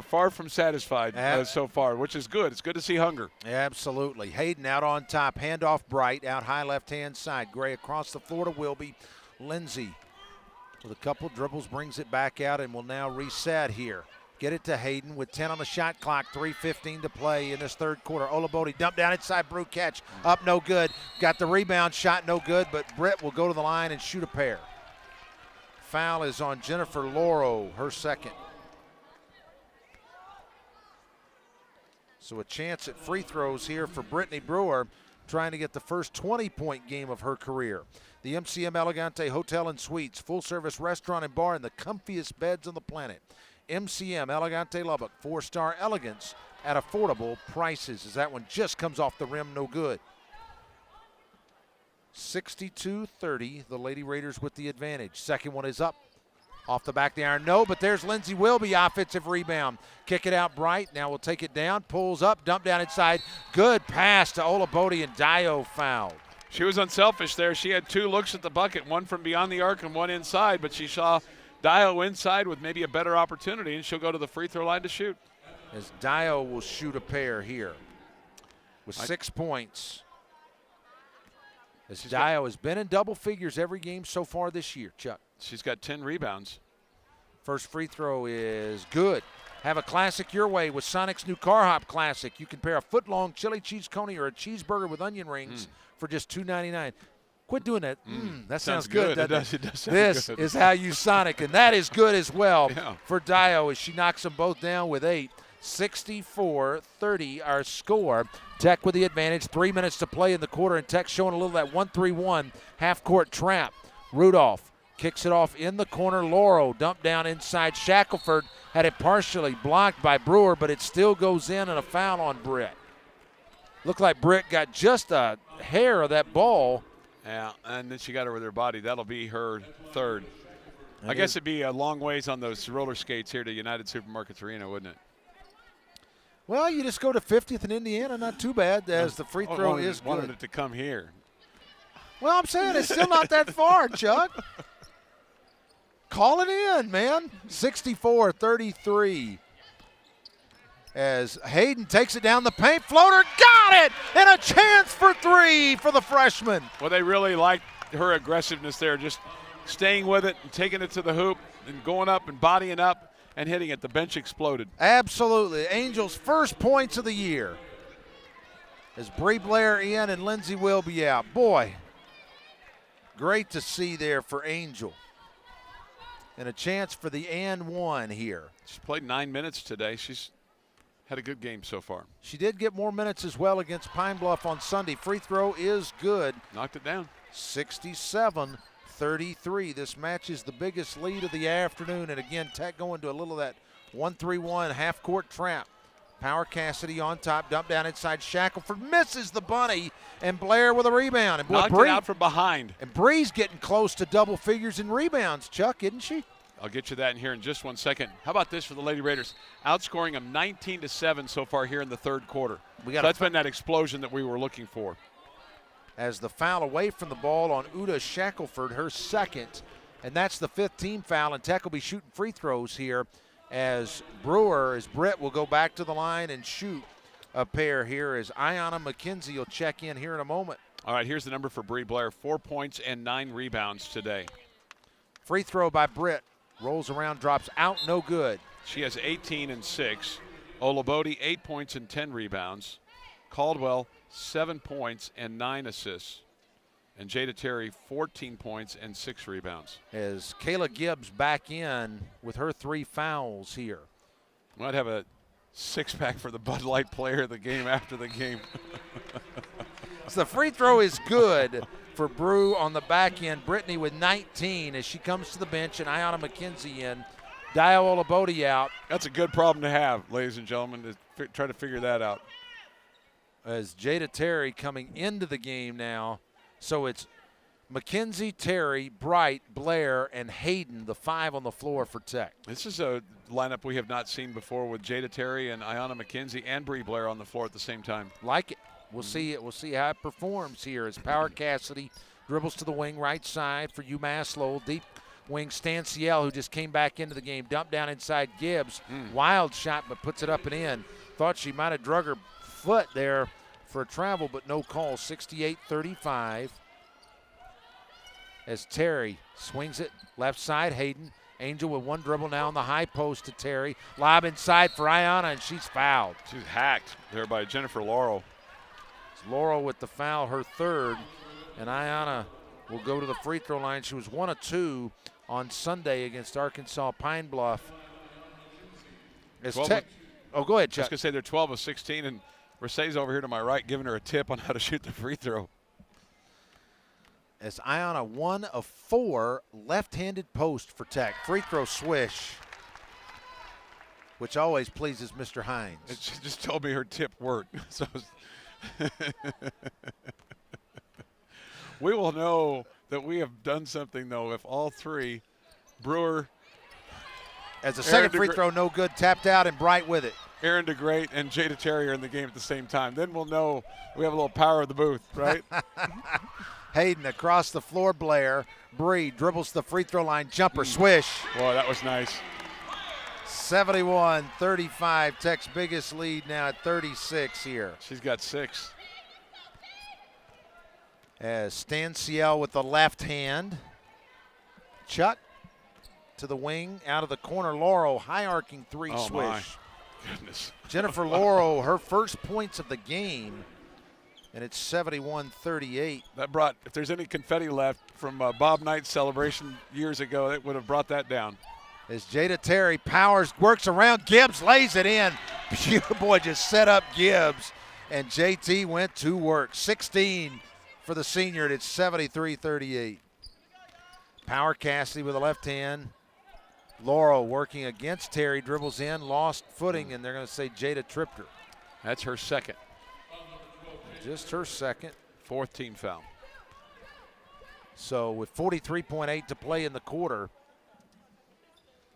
Speaker 4: far from satisfied so far, which is good. It's good to see hunger.
Speaker 5: Absolutely. Hayden out on top, handoff Bright, out high left-hand side. Gray across the floor to Wilby. Lindsay with a couple dribbles, brings it back out, and will now reset here. Get it to Hayden with 10 on the shot clock, 3:15 to play in this third quarter. Olabode dump down inside, Brew catch, up no good. Got the rebound, shot no good, but Britt will go to the line and shoot a pair. Foul is on Jennifer Lauro, her second. So a chance at free throws here for Brittany Brewer, trying to get the first 20-point game of her career. The MCM Elegante Hotel and Suites, full-service restaurant and bar, and the comfiest beds on the planet. MCM Elegante Lubbock, 4-star elegance at affordable prices. As that one just comes off the rim, no good. 62-30, the Lady Raiders with the advantage. Second one is up. Off the back of the iron, no, but there's Lindsay Wilby, offensive rebound. Kick it out Bright, now we'll take it down, pulls up, dump down inside. Good pass to Olabode, and Dio fouled.
Speaker 4: She was unselfish there. She had 2 looks at the bucket, one from beyond the arc and one inside, but she saw Dio inside with maybe a better opportunity, and she'll go to the free throw line to shoot.
Speaker 5: As Dio will shoot a pair here with 6 points. As Dio has been in double figures every game so far this year, Chuck.
Speaker 4: She's got 10 rebounds.
Speaker 5: First free throw is good. Have a classic your way with Sonic's new Car Hop Classic. You can pair a foot-long chili cheese coney or a cheeseburger with onion rings for just $2.99. Quit doing that. That sounds good.
Speaker 4: It does sound
Speaker 5: this
Speaker 4: good.
Speaker 5: is how you Sonic, and that is good as well for Dio as she knocks them both down with 8. 64-30 our score. Tech with the advantage. 3 minutes to play in the quarter, and Tech showing a little of that 1-3-1 half-court trap. Rudolph kicks it off in the corner. Lauro dumped down inside. Shackelford had it partially blocked by Brewer, but it still goes in, and a foul on Britt. Looked like Britt got just a hair of that ball.
Speaker 4: Yeah, and then she got her with her body. That'll be her third. I guess it'd be a long ways on those roller skates here to United Supermarkets Arena, wouldn't it?
Speaker 5: Well, you just go to 50th in Indiana. Not too bad, as the free throw is good.
Speaker 4: Wanted it to come here.
Speaker 5: Well, I'm saying it's still not that far, Chuck. Call it in, man. 64-33. As Hayden takes it down the paint, floater, got it, and a chance for 3 for the freshman.
Speaker 4: Well, they really liked her aggressiveness there, just staying with it and taking it to the hoop and going up and bodying up and hitting it. The bench exploded.
Speaker 5: Absolutely. Angels' first points of the year. As Bree Blair in and Lindsay Wilby out. Boy, great to see there for Angel. And a chance for the and one here.
Speaker 4: She's played 9 minutes today. She's had a good game so far.
Speaker 5: She did get more minutes as well against Pine Bluff on Sunday. Free throw is good.
Speaker 4: Knocked it down.
Speaker 5: 67-33. This match is the biggest lead of the afternoon. And again, Tech going to a little of that 1-3-1 half-court trap. Power Cassidy on top, dump down inside. Shackelford misses the bunny, and Blair with a rebound. And boy,
Speaker 4: knocked it out from behind.
Speaker 5: And Bree's getting close to double figures in rebounds, Chuck, isn't she?
Speaker 4: I'll get you that in here in just 1 second. How about this for the Lady Raiders? Outscoring them 19-7 so far here in the third quarter. So that's been that explosion that we were looking for.
Speaker 5: As the foul away from the ball on Uda Shackelford, her second. And that's the 5th team foul, and Tech will be shooting free throws here as Britt will go back to the line and shoot a pair here as Ayanna McKenzie will check in here in a moment.
Speaker 4: All right, here's the number for Bree Blair. 4 points and 9 rebounds today.
Speaker 5: Free throw by Britt. Rolls around, drops out, no good.
Speaker 4: She has 18 and 6. Olabode, 8 points and 10 rebounds. Caldwell, 7 points and 9 assists. And Jada Terry, 14 points and 6 rebounds.
Speaker 5: As Kayla Gibbs back in with her 3 fouls here.
Speaker 4: Might have a 6-pack for the Bud Light player of the game after the game.
Speaker 5: So the free throw is good for Brew on the back end. Brittany with 19 as she comes to the bench, and Ayanna McKenzie in. Dio Olabode out.
Speaker 4: That's a good problem to have, ladies and gentlemen, to try to figure that out.
Speaker 5: As Jada Terry coming into the game now. So it's McKenzie, Terry, Bright, Blair, and Hayden, the 5 on the floor for Tech.
Speaker 4: This is a lineup we have not seen before with Jada Terry and Ayanna McKenzie and Bree Blair on the floor at the same time.
Speaker 5: Like it. We'll see it. We'll see how it performs here as Power Cassidy dribbles to the wing right side for UMass Lowell. Deep wing Stanciel, who just came back into the game. Dump down inside Gibbs. Wild shot, but puts it up and in. Thought she might have drug her foot there for a travel, but no call. 68-35. as Terry swings it left side. Hayden. Angel with one dribble now on the high post to Terry. Lob inside for Ayanna, and she's fouled.
Speaker 4: She's hacked there by Jennifer Laurel.
Speaker 5: It's Laurel with the foul, her third, and Ayanna will go to the free throw line. She was 1 of 2 on Sunday against Arkansas Pine Bluff. Oh, go ahead, Chuck.
Speaker 4: I was going to say they're 12 of 16, and Mercedes over here to my right giving her a tip on how to shoot the free throw.
Speaker 5: As Ayanna 1 of 4 left-handed post for Tech. Free throw swish, which always pleases Mr. Hines.
Speaker 4: She just told me her tip worked. So we will know that we have done something, though, if all three, Brewer.
Speaker 5: As the second free throw no good, tapped out and Bright with it.
Speaker 4: Aaron DeGreat and Jada Terry are in the game at the same time. Then we'll know we have a little power of the booth, right?
Speaker 5: Hayden across the floor, Blair. Bree dribbles the free throw line, jumper, swish.
Speaker 4: Boy, that was nice.
Speaker 5: 71-35, Tech's biggest lead now at 36 here.
Speaker 4: She's got 6.
Speaker 5: As Stan Ciel with the left hand. Chuck to the wing, out of the corner. Laurel, high arcing three swish.
Speaker 4: My goodness.
Speaker 5: Jennifer Laurel, her first points of the game, and it's 71-38.
Speaker 4: That brought, if there's any confetti left from Bob Knight's celebration years ago, it would have brought that down.
Speaker 5: As Jada Terry powers, works around, Gibbs lays it in. Boy, just set up Gibbs, and JT went to work. 16 for the senior, and it's 73-38. Power Cassidy with a left hand. Laurel working against Terry, dribbles in, lost footing, and they're going to say Jada tripped her.
Speaker 4: That's her second.
Speaker 5: Just her second.
Speaker 4: 4th team foul.
Speaker 5: So with 43.8 to play in the quarter,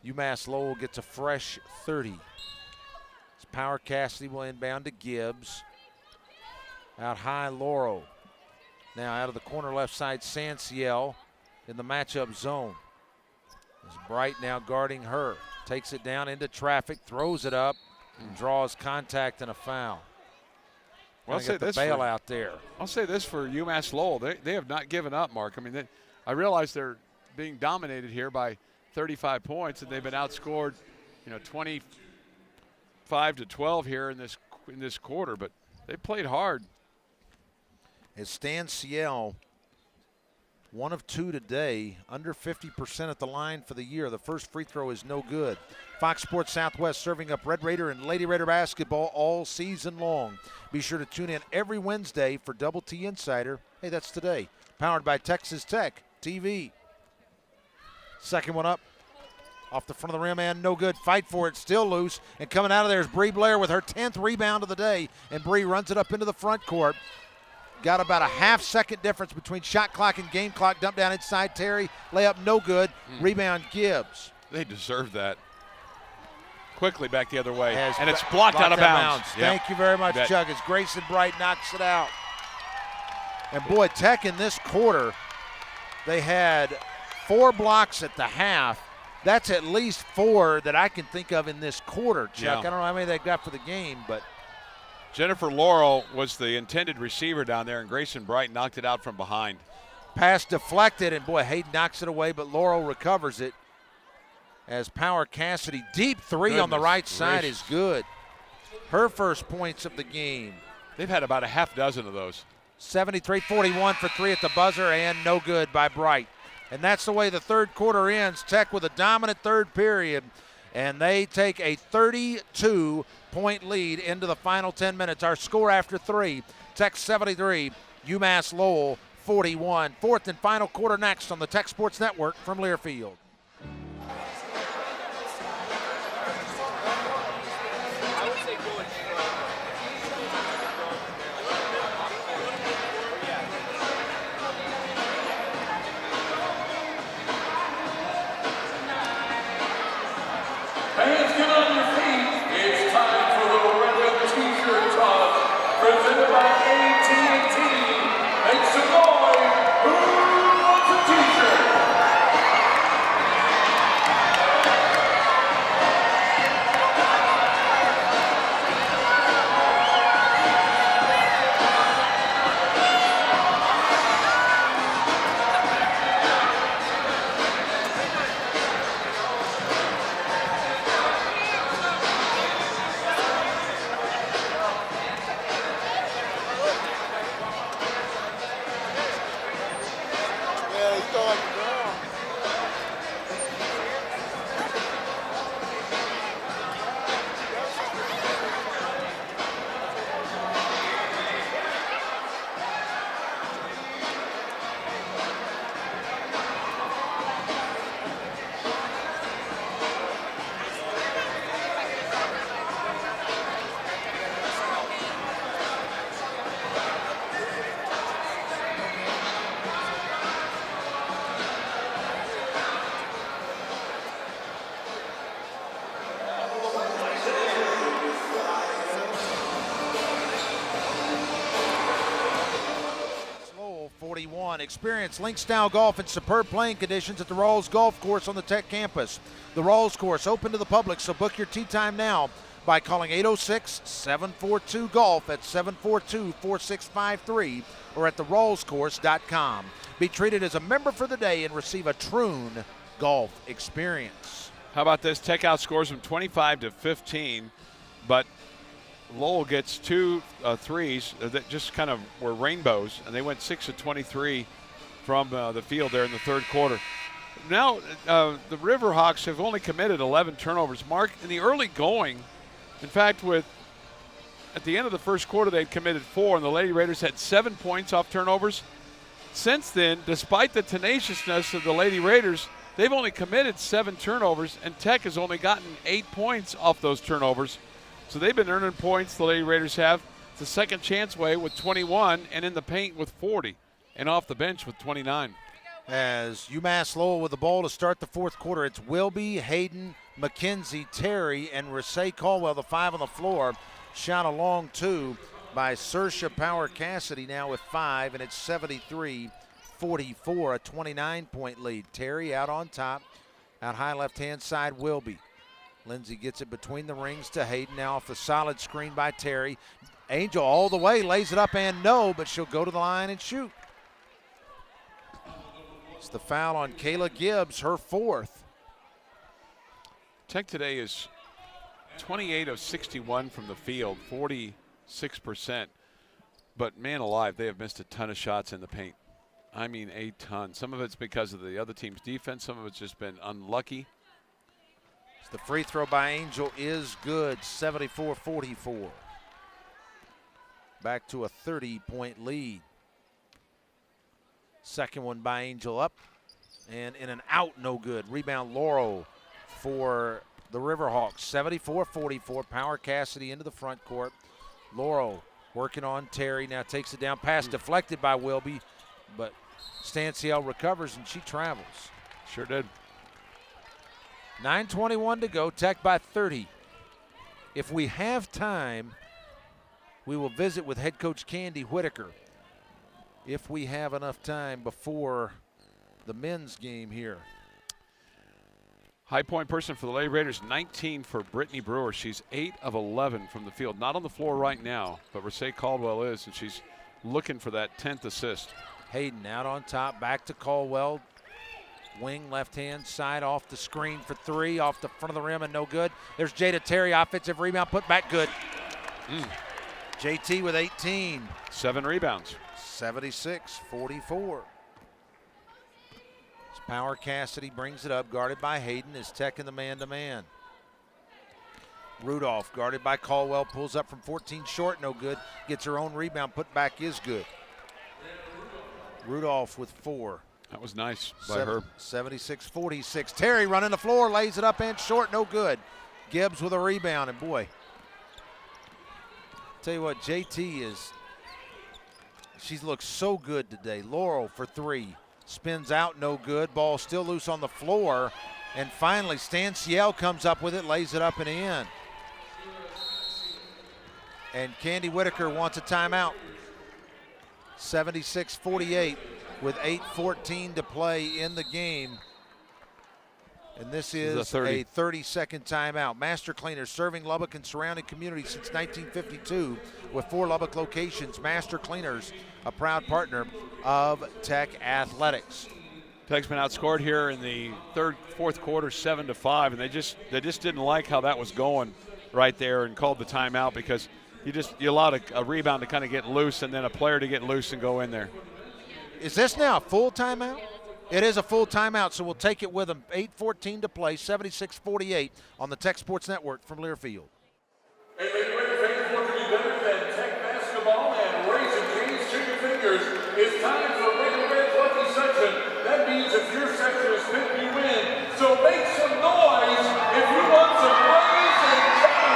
Speaker 5: UMass Lowell gets a fresh 30. As Power Cassidy will inbound to Gibbs. Out high, Laurel. Now out of the corner left side, Sanciel in the matchup zone. As Bright now guarding her. Takes it down into traffic, throws it up, and draws contact and a foul.
Speaker 4: Well, I'll say this
Speaker 5: bailout there.
Speaker 4: I'll say this for UMass Lowell. They have not given up, Mark. I mean, I realize they're being dominated here by 35 points, and they've been outscored, 25-12 here in this quarter. But they played hard.
Speaker 5: As Stan Ciel, 1 of 2 today, under 50% at the line for the year. The first free throw is no good. Fox Sports Southwest serving up Red Raider and Lady Raider basketball all season long. Be sure to tune in every Wednesday for Double T Insider. Hey, that's today. Powered by Texas Tech TV. Second one up. Off the front of the rim and no good. Fight for it, still loose. And coming out of there is Bree Blair with her 10th rebound of the day. And Bree runs it up into the front court. Got about a half-second difference between shot clock and game clock. Dump down inside Terry. Layup no good. Rebound Gibbs.
Speaker 4: They deserve that. Quickly back the other way.
Speaker 5: And
Speaker 4: it's blocked out of bounds.
Speaker 5: Yep. Thank you very much, Chuck. As Grayson Bright knocks it out. And boy, Tech in this quarter, they had 4 blocks at the half. That's at least 4 that I can think of in this quarter, Chuck.
Speaker 4: Yeah.
Speaker 5: I don't know how many they got for the game, but
Speaker 4: Jennifer Laurel was the intended receiver down there, and Grayson Bright knocked it out from behind.
Speaker 5: Pass deflected, and boy, Hayden knocks it away, but Laurel recovers it. As Power Cassidy, deep three on the right side is good. Her first points of the game.
Speaker 4: They've had about a half dozen of those.
Speaker 5: 73-41 for 3 at the buzzer, and no good by Bright. And that's the way the third quarter ends. Tech with a dominant third period, and they take a 32-point lead into the final 10 minutes. Our score after 3, Tech 73, UMass Lowell 41. Fourth and final quarter next on the Tech Sports Network from Learfield.
Speaker 2: Fans, get on your feet. It's time for the Red T-shirt toss, presented by AT&T. Make some noise. Who wants a T-shirt?
Speaker 5: Experience link-style golf and superb playing conditions at the Rawls Golf Course on the Tech campus. The Rawls Course open to the public, so book your tee time now by calling 806-742-GOLF at 742-4653 or at therawlscourse.com. Be treated as a member for the day and receive a Troon golf experience.
Speaker 4: How about this? Tech outscores them 25-15, but Lowell gets two threes that just kind of were rainbows, and they went 6 of 23 from the field there in the third quarter. Now the Riverhawks have only committed 11 turnovers. Mark, in the early going, in fact, at the end of the first quarter, they'd committed 4, and the Lady Raiders had 7 points off turnovers. Since then, despite the tenaciousness of the Lady Raiders, they've only committed 7 turnovers, and Tech has only gotten 8 points off those turnovers. So they've been earning points, the Lady Raiders have. It's the second chance way with 21, and in the paint with 40, and off the bench with 29.
Speaker 5: As UMass Lowell with the ball to start the fourth quarter, it's Wilby, Hayden, McKenzie, Terry, and Rasay Caldwell, the 5 on the floor. Shot a long 2 by Saoirse Power Cassidy now with 5, and it's 73-44, a 29-point lead. Terry out on top, out high left-hand side, Wilby. Lindsay gets it between the rings to Hayden, now off the solid screen by Terry. Angel all the way, lays it up and no, but she'll go to the line and shoot. It's the foul on Kayla Gibbs, her 4th.
Speaker 4: Tech today is 28 of 61 from the field, 46%. But man alive, they have missed a ton of shots in the paint. I mean a ton. Some of it's because of the other team's defense. Some of it's just been unlucky.
Speaker 5: The free throw by Angel is good, 74-44. Back to a 30-point lead. Second one by Angel up, and in and out, no good. Rebound Laurel for the Riverhawks, 74-44. Power Cassidy into the front court. Laurel working on Terry, now takes it down, pass deflected by Wilby, but Stanciel recovers and she travels.
Speaker 4: Sure did.
Speaker 5: 9:21 to go, Tech by 30. If we have time, we will visit with head coach Candy Whitaker. If we have enough time before the men's game here.
Speaker 4: High point person for the Lady Raiders, 19 for Brittany Brewer. She's 8 of 11 from the field. Not on the floor right now, but Rasay Caldwell is, and she's looking for that 10th assist.
Speaker 5: Hayden out on top, back to Caldwell. Wing left-hand side off the screen for 3, off the front of the rim and no good. There's Jada Terry, offensive rebound, put back good. JT with 18.
Speaker 4: 7 rebounds.
Speaker 5: 76-44. Power Cassidy brings it up, guarded by Hayden, is Tech in the man-to-man. Rudolph, guarded by Caldwell, pulls up from 14 short, no good. Gets her own rebound, put back is good. Rudolph with 4.
Speaker 4: That was nice by her.
Speaker 5: 76-46. Terry running the floor, lays it up and short, no good. Gibbs with a rebound, and boy, tell you what, JT is, she's looked so good today. Laurel for 3. Spins out, no good. Ball still loose on the floor. And finally, Stanciel comes up with it, lays it up and in. And Candy Whitaker wants a timeout. 76-48 with 8:14 to play in the game. And this is a 30-second timeout. Master Cleaners serving Lubbock and surrounding communities since 1952 with 4 Lubbock locations. Master Cleaners, a proud partner of Tech Athletics.
Speaker 4: Tech's been outscored here in the fourth quarter, 7-5, and they just didn't like how that was going right there and called the timeout because you allowed a rebound to kind of get loose and then a player to get loose and go in there.
Speaker 5: Is this now a full timeout? It is a full timeout, so we'll take it with them. 8:14 to play, 76-48 on the Tech Sports Network from Learfield.
Speaker 2: Hey, Raider fans, what could be better than Tech basketball and raising James Chicken Fingers? It's time for Raider Red's Lucky Section. That means if your section is picked, you win. So make some noise if you want some raising chicken.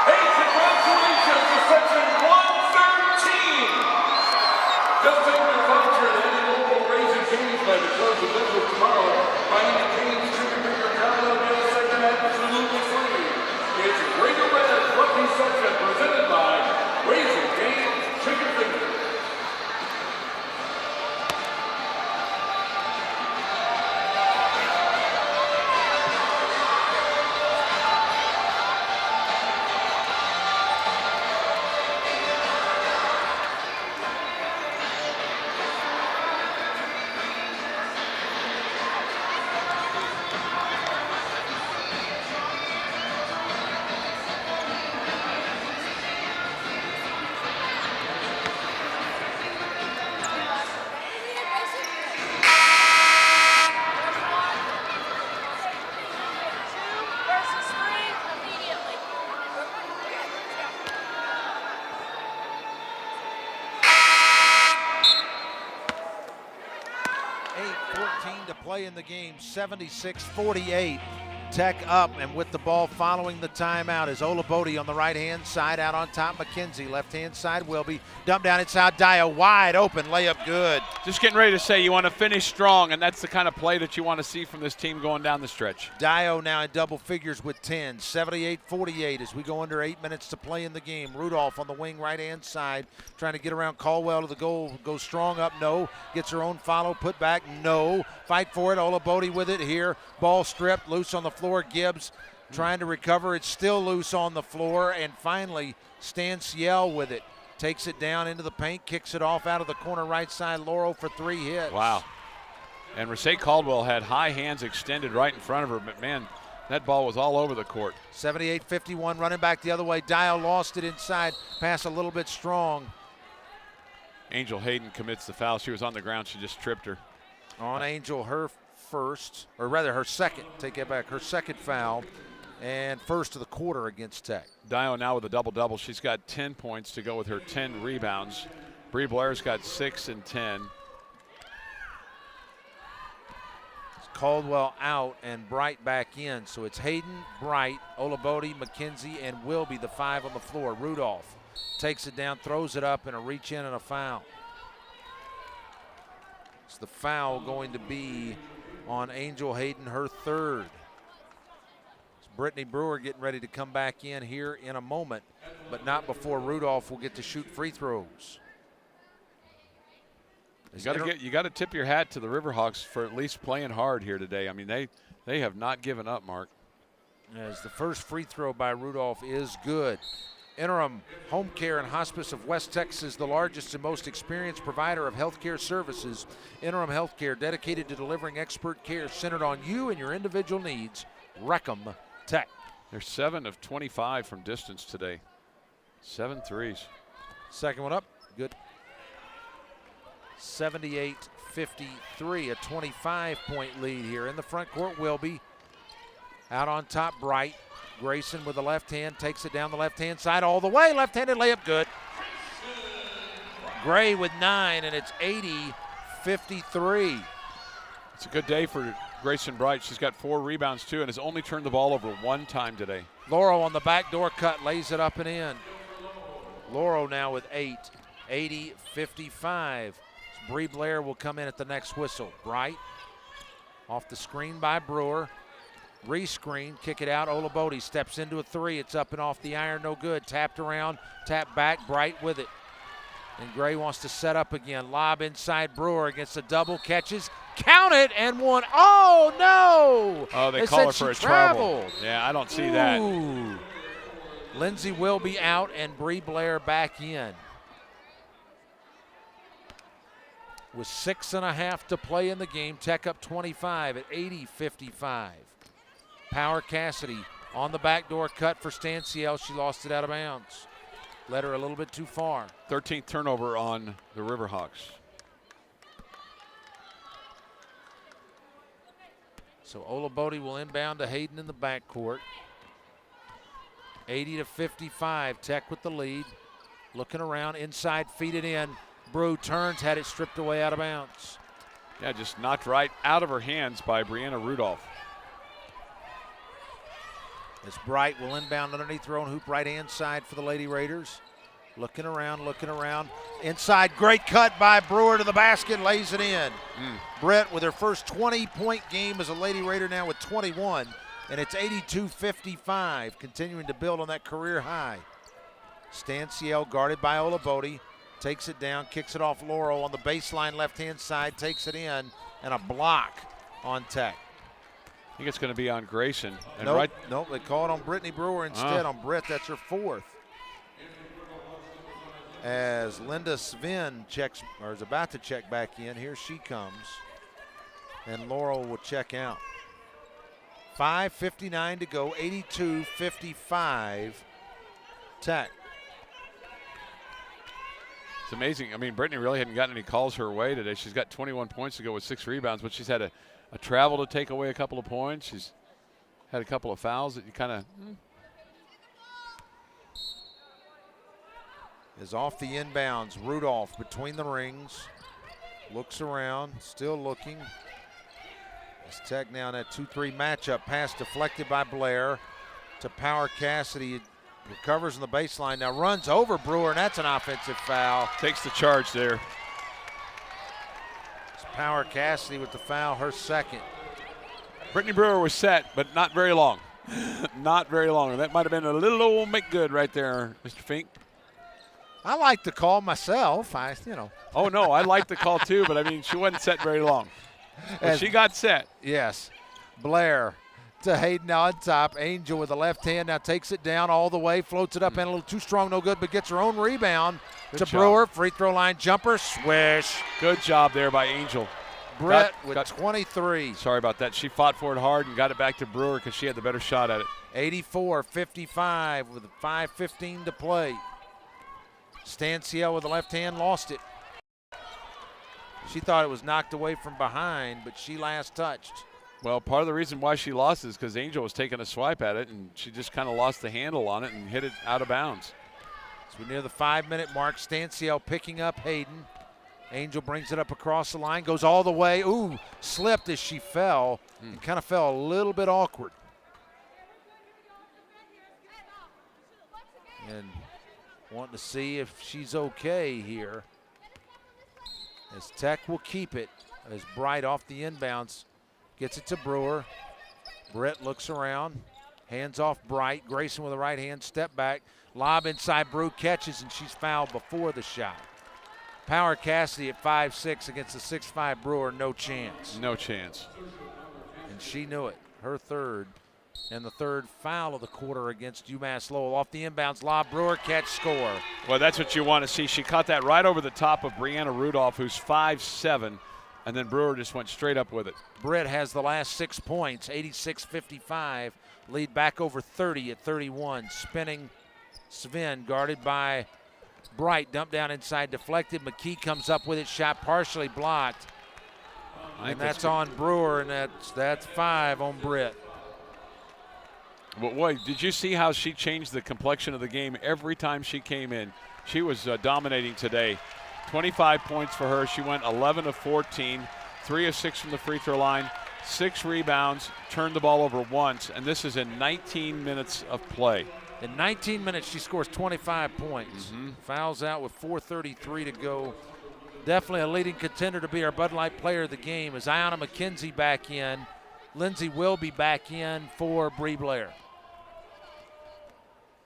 Speaker 2: Hey, congratulations to section 113. Just take your voucher at any local Raising Cane's by the close of business tomorrow. Find the Cane's Chicken Finger
Speaker 5: play in the game, 76-48. Tech up, and with the ball following the timeout is Olabode on the right-hand side. Out on top, McKenzie. Left-hand side, Wilby. Dump down inside, Dio wide open. Layup good.
Speaker 4: Just getting ready to say you want to finish strong, and that's the kind of play that you want to see from this team going down the stretch.
Speaker 5: Dio now in double figures with 10. 78-48 as we go under 8 minutes to play in the game. Rudolph on the wing right-hand side trying to get around Caldwell to the goal. Goes strong up, no. Gets her own follow, put back, no. Fight for it, Olabode with it here. Ball stripped, loose on the floor. Gibbs trying to recover. It's still loose on the floor, and finally Stanciel with it. Takes it down into the paint, kicks it off out of the corner right side. Laurel for 3 hits.
Speaker 4: Wow. And Rasay Caldwell had high hands extended right in front of her, but man, that ball was all over the court.
Speaker 5: 78-51, running back the other way. Dio lost it inside. Pass a little bit strong.
Speaker 4: Angel Hayden commits the foul. She was on the ground. She just tripped her.
Speaker 5: On Angel, her first, or rather her second, take it back, her second foul, and first of the quarter against Tech.
Speaker 4: Dio now with a double-double. She's got 10 points to go with her 10 rebounds. Bree Blair's got 6 and 10.
Speaker 5: Caldwell out and Bright back in, so it's Hayden, Bright, Olabode, McKenzie, and Wilby, the 5 on the floor. Rudolph takes it down, throws it up, and a reach in and a foul. It's the foul going to be on Angel Hayden, her 3rd. It's Brittany Brewer getting ready to come back in here in a moment, but not before Rudolph will get to shoot free throws.
Speaker 4: You got to tip your hat to the Riverhawks for at least playing hard here today. I mean, they have not given up, Mark.
Speaker 5: As the first free throw by Rudolph is good. Interim Home Care and Hospice of West Texas, the largest and most experienced provider of healthcare services. Interim Healthcare, dedicated to delivering expert care centered on you and your individual needs. Wreckham Tech.
Speaker 4: They're 7 of 25 from distance today. 7 threes.
Speaker 5: Second one up, good. 78-53, a 25-point lead here. In the front court, Wilby. Out on top, Bright. Grayson with the left hand, takes it down the left-hand side all the way. Left-handed layup, good. Gray with 9, and it's 80-53.
Speaker 4: It's a good day for Grayson Bright. She's got 4 rebounds, too, and has only turned the ball over 1 time today.
Speaker 5: Laurel on the backdoor cut, lays it up and in. Laurel now with 8, 80-55. Bree Blair will come in at the next whistle. Bright off the screen by Brewer. Rescreen, kick it out. Olabode steps into a 3. It's up and off the iron, no good. Tapped around, tapped back, Bright with it. And Gray wants to set up again. Lob inside Brewer against the double, catches. Count it and one. Oh, no!
Speaker 4: Oh, they call her for a travel. Yeah, I don't see that.
Speaker 5: Lindsay will be out and Bree Blair back in. With 6.5 to play in the game, Tech up 25 at 80-55. Power Cassidy on the backdoor cut for Stanciel. She lost it out of bounds. Led her a little bit too far.
Speaker 4: 13th turnover on the Riverhawks.
Speaker 5: So Olabode will inbound to Hayden in the backcourt. 80-55, Tech with the lead. Looking around, inside, feed it in. Brew turns, had it stripped away out of bounds.
Speaker 4: Yeah, just knocked right out of her hands by Brianna Rudolph.
Speaker 5: As Bright will inbound underneath her own hoop, right-hand side for the Lady Raiders. Looking around, looking around. Inside, great cut by Brewer to the basket, lays it in. Brett with her first 20-point game as a Lady Raider, now with 21. And it's 82-55, continuing to build on that career high. Stanciel guarded by Olabode. Takes it down, kicks it off Laurel on the baseline left-hand side, takes it in, and a block on Tech.
Speaker 4: I think it's going to be on Grayson. And
Speaker 5: Nope, they call it on Brittany Brewer instead. On Britt, that's her 4th. As Linda Sven checks, or is about to check back in, here she comes. And Laurel will check out. 5:59 to go, 82-55, Tech.
Speaker 4: It's amazing. I mean, Brittany really hadn't gotten any calls her way today. She's got 21 points to go with 6 rebounds, but she's had a travel to take away a couple of points. She's had a couple of fouls that you kind of.
Speaker 5: Is off the inbounds. Rudolph between the rings. Looks around, still looking. Tech now in that 2-3 matchup. Pass deflected by Blair to Power Cassidy. Recovers on the baseline, now runs over Brewer, and that's an offensive foul.
Speaker 4: Takes the charge there.
Speaker 5: It's Power Cassidy with the foul, her second.
Speaker 4: Brittany Brewer was set, but not very long. Not very long. That might have been a little old make good right there, Mr. Fink.
Speaker 5: I like the call myself.
Speaker 4: Oh, no, I like the call too, but I mean, she wasn't set very long. But she got set.
Speaker 5: Yes. Blair to Hayden on top. Angel with the left hand now takes it down all the way, floats it up and a little too strong, no good, but gets her own rebound to Brewer. Free throw line jumper, swish.
Speaker 4: Good job there by Angel.
Speaker 5: Brett with 23.
Speaker 4: Sorry about that. She fought for it hard and got it back to Brewer because she had the better shot at it.
Speaker 5: 84-55 with 5:15 to play. Stanciel with the left hand lost it. She thought it was knocked away from behind, but she last touched.
Speaker 4: Well, part of the reason why she lost is because Angel was taking a swipe at it, and she just kind of lost the handle on it and hit it out of bounds.
Speaker 5: So we're near the 5-minute mark. Stanciel picking up Hayden. Angel brings it up across the line, goes all the way. Ooh, slipped as she fell and kind of fell a little bit awkward. And wanting to see if she's okay here. As Tech will keep it as Bright off the inbounds. Gets it to Brewer. Brett looks around. Hands off Bright. Grayson with the right hand. Step back. Lob inside. Brew catches, and she's fouled before the shot. Power Cassidy at 5'6" against the 6'5" Brewer. No chance.
Speaker 4: No chance.
Speaker 5: And she knew it. Her third. And the third foul of the quarter against UMass Lowell. Off the inbounds lob. Brewer catch, score.
Speaker 4: Well, that's what you want to see. She caught that right over the top of Brianna Rudolph, who's 5'7". And then Brewer just went straight up with it.
Speaker 5: Britt has the last 6 points, 86-55. Lead back over 30 at 31. Spinning Sven, guarded by Bright. Dump down inside, deflected. McKee comes up with it, shot partially blocked. And that's on Brewer, and that's 5 on Britt.
Speaker 4: Well, boy, did you see how she changed the complexion of the game every time she came in? She was dominating today. 25 points for her. She went 11 of 14, 3 of 6 from the free throw line, 6 rebounds, turned the ball over once, and this is in 19 minutes of play.
Speaker 5: In 19 minutes, she scores 25 points. Fouls out with 4:33 to go. Definitely a leading contender to be our Bud Light player of the game. As Ayanna McKenzie back in, Lindsay will be back in for Bree Blair.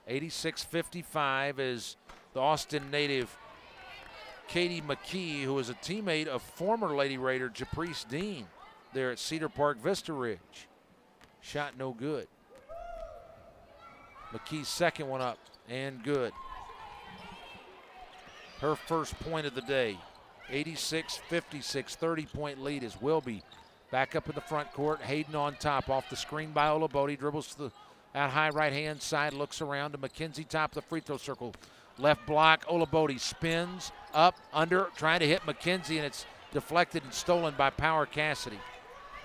Speaker 5: 86-55 is the Austin native Katie McKee, who is a teammate of former Lady Raider Japrice Dean there at Cedar Park Vista Ridge. Shot no good. McKee's second one up and good. Her first point of the day. 86-56, 30-point lead as Wilby back up in the front court. Hayden on top off the screen by Olabode. Dribbles to the out high right-hand side, looks around to McKenzie, top of the free throw circle. Left block, Olabode spins up, under, trying to hit McKenzie, and it's deflected and stolen by Power Cassidy.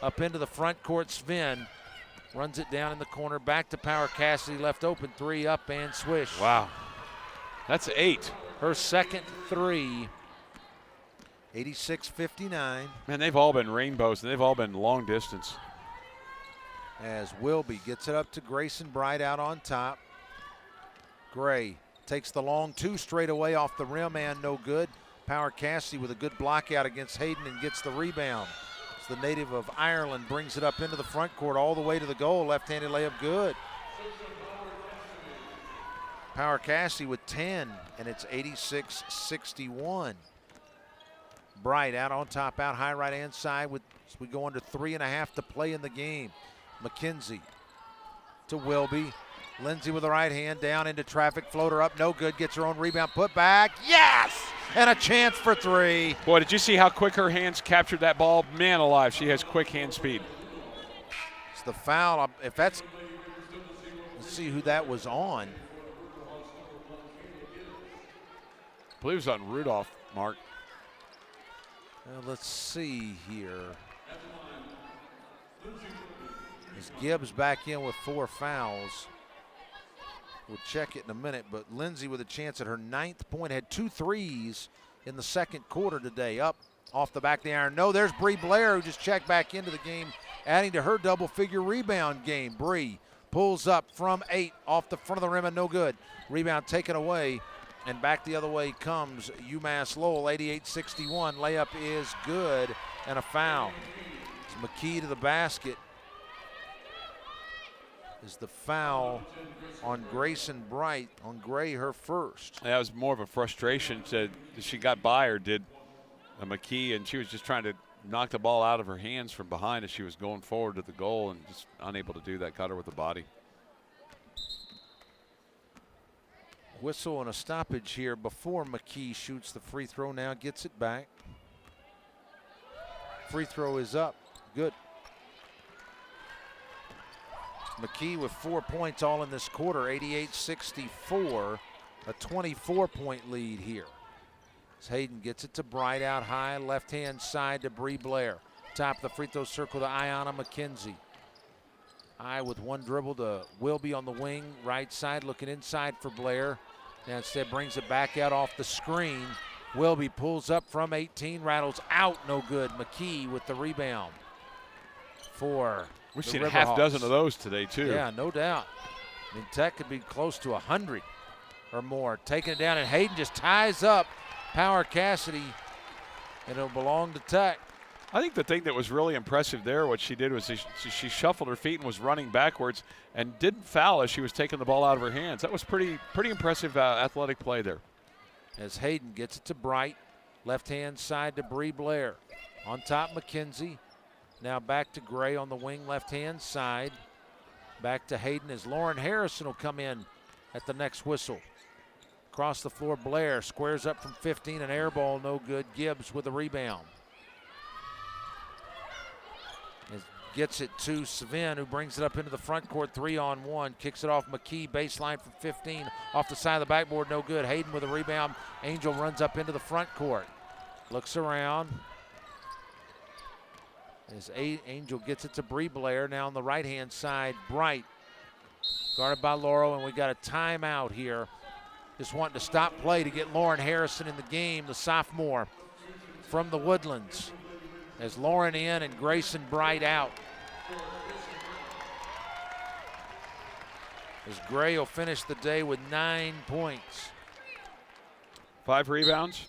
Speaker 5: Up into the front court, Sven runs it down in the corner, back to Power Cassidy, left open, 3 up and swish.
Speaker 4: Wow, that's 8.
Speaker 5: Her second 3, 86-59.
Speaker 4: Man, they've all been rainbows, and they've all been long distance.
Speaker 5: As Wilby gets it up to Grayson Bright out on top. Gray takes the long 2 straight away off the rim and no good. Power Cassidy with a good block out against Hayden and gets the rebound. As the native of Ireland brings it up into the front court all the way to the goal. Left-handed layup good. Power Cassidy with 10, and it's 86-61. Bright out on top, out high right-hand side as we go under 3.5 to play in the game. McKenzie to Wilby. Lindsay with the right hand down into traffic, floater up, no good, gets her own rebound, put back, yes! And a chance for 3.
Speaker 4: Boy, did you see how quick her hands captured that ball? Man alive, she has quick hand speed.
Speaker 5: It's the foul, if that's, let's see who that was on.
Speaker 4: I believe it was on Rudolph, Mark.
Speaker 5: Let's see here. As Gibbs back in with 4 fouls. We'll check it in a minute, but Lindsay with a chance at her 9th point, had 2 threes in the second quarter today. Up off the back of the iron. No, there's Bree Blair, who just checked back into the game adding to her double-figure rebound game. Bree pulls up from 8 off the front of the rim and no good. Rebound taken away, and back the other way comes UMass Lowell, 88-61. Layup is good, and a foul. It's McKee to the basket. Is the foul on Grayson Bright, on Gray, her first.
Speaker 4: That was more of a frustration. She got by her, did McKee, and she was just trying to knock the ball out of her hands from behind as she was going forward to the goal and just unable to do that. Caught her with the body.
Speaker 5: Whistle and a stoppage here before McKee shoots the free throw. Now gets it back. Free throw is up. Good. McKee with 4 points all in this quarter, 88-64, a 24-point lead here. As Hayden gets it to Bright out high, left-hand side to Bree Blair. Top of the free throw circle to Ayanna McKenzie. With one dribble to Wilby on the wing, right side, looking inside for Blair. Now instead brings it back out off the screen. Wilby pulls up from 18, rattles out, no good. McKee with the rebound for
Speaker 4: We've
Speaker 5: the
Speaker 4: seen a
Speaker 5: Riverhawks.
Speaker 4: half dozen of those today, too.
Speaker 5: Yeah, no doubt. I mean, Tech could be close to 100 or more. Taking it down, and Hayden just ties up Power Cassidy, and it'll belong to Tech.
Speaker 4: I think the thing that was really impressive there, what she did was she shuffled her feet and was running backwards and didn't foul as she was taking the ball out of her hands. That was pretty impressive athletic play there.
Speaker 5: As Hayden gets it to Bright, left-hand side to Bree Blair. On top, McKenzie. Now back to Gray on the wing, left-hand side. Back to Hayden as Lauren Harrison will come in at the next whistle. Across the floor, Blair squares up from 15, an air ball, no good. Gibbs with a rebound. Gets it to Savin, who brings it up into the front court, 3-on-1. Kicks it off McKee, baseline from 15. Off the side of the backboard, no good. Hayden with a rebound. Angel runs up into the front court. Looks around. As Angel gets it to Bree Blair, now on the right-hand side, Bright. Guarded by Laurel, and we got a timeout here. Just wanting to stop play to get Lauren Harrison in the game, the sophomore from the Woodlands. As Lauren in and Grayson Bright out. As Gray will finish the day with 9 points.
Speaker 4: 5 rebounds,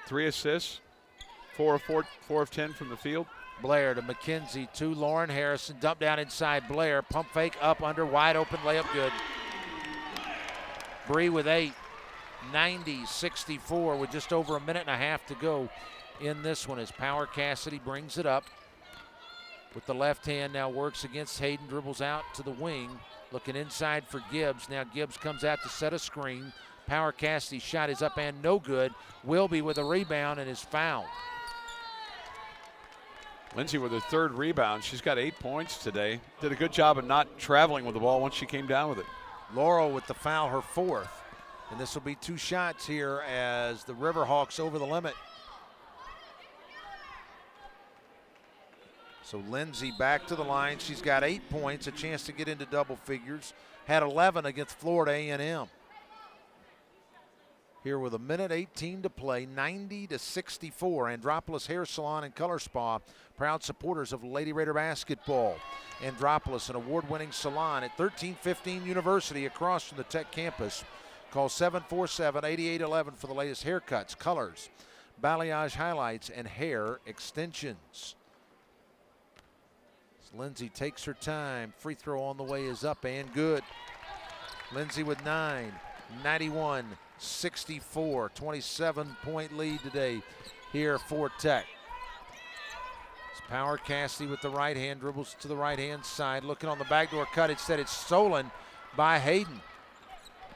Speaker 4: 3 assists, 4 of 10 from the field.
Speaker 5: Blair to McKenzie to Lauren Harrison. Dump down inside Blair. Pump fake up under, wide open layup good. Bree with 8. 90-64 with just over a minute and a half to go in this one as Power Cassidy brings it up with the left hand. Now works against Hayden, dribbles out to the wing, looking inside for Gibbs. Now Gibbs comes out to set a screen. Power Cassidy's shot is up and no good. Wilby with a rebound and is fouled.
Speaker 4: Lindsay with her 3rd rebound. She's got 8 points today. Did a good job of not traveling with the ball once she came down with it.
Speaker 5: Laurel with the foul, her 4th. And this will be 2 shots here as the Riverhawks over the limit. So Lindsay back to the line. She's got 8 points, a chance to get into double figures. Had 11 against Florida A&M. Here with 1:18 to play, 90-64. Andropolis Hair Salon and Color Spa, proud supporters of Lady Raider basketball. Andropolis, an award-winning salon at 1315 University across from the Tech campus. Call 747-8811 for the latest haircuts, colors, balayage highlights, and hair extensions. As Lindsay takes her time. Free throw on the way is up and good. Lindsay with 9, 91-64, 27-point lead today here for Tech. It's Power Cassidy with the right hand, dribbles to the right-hand side, looking on the backdoor cut. Instead, it's stolen by Hayden.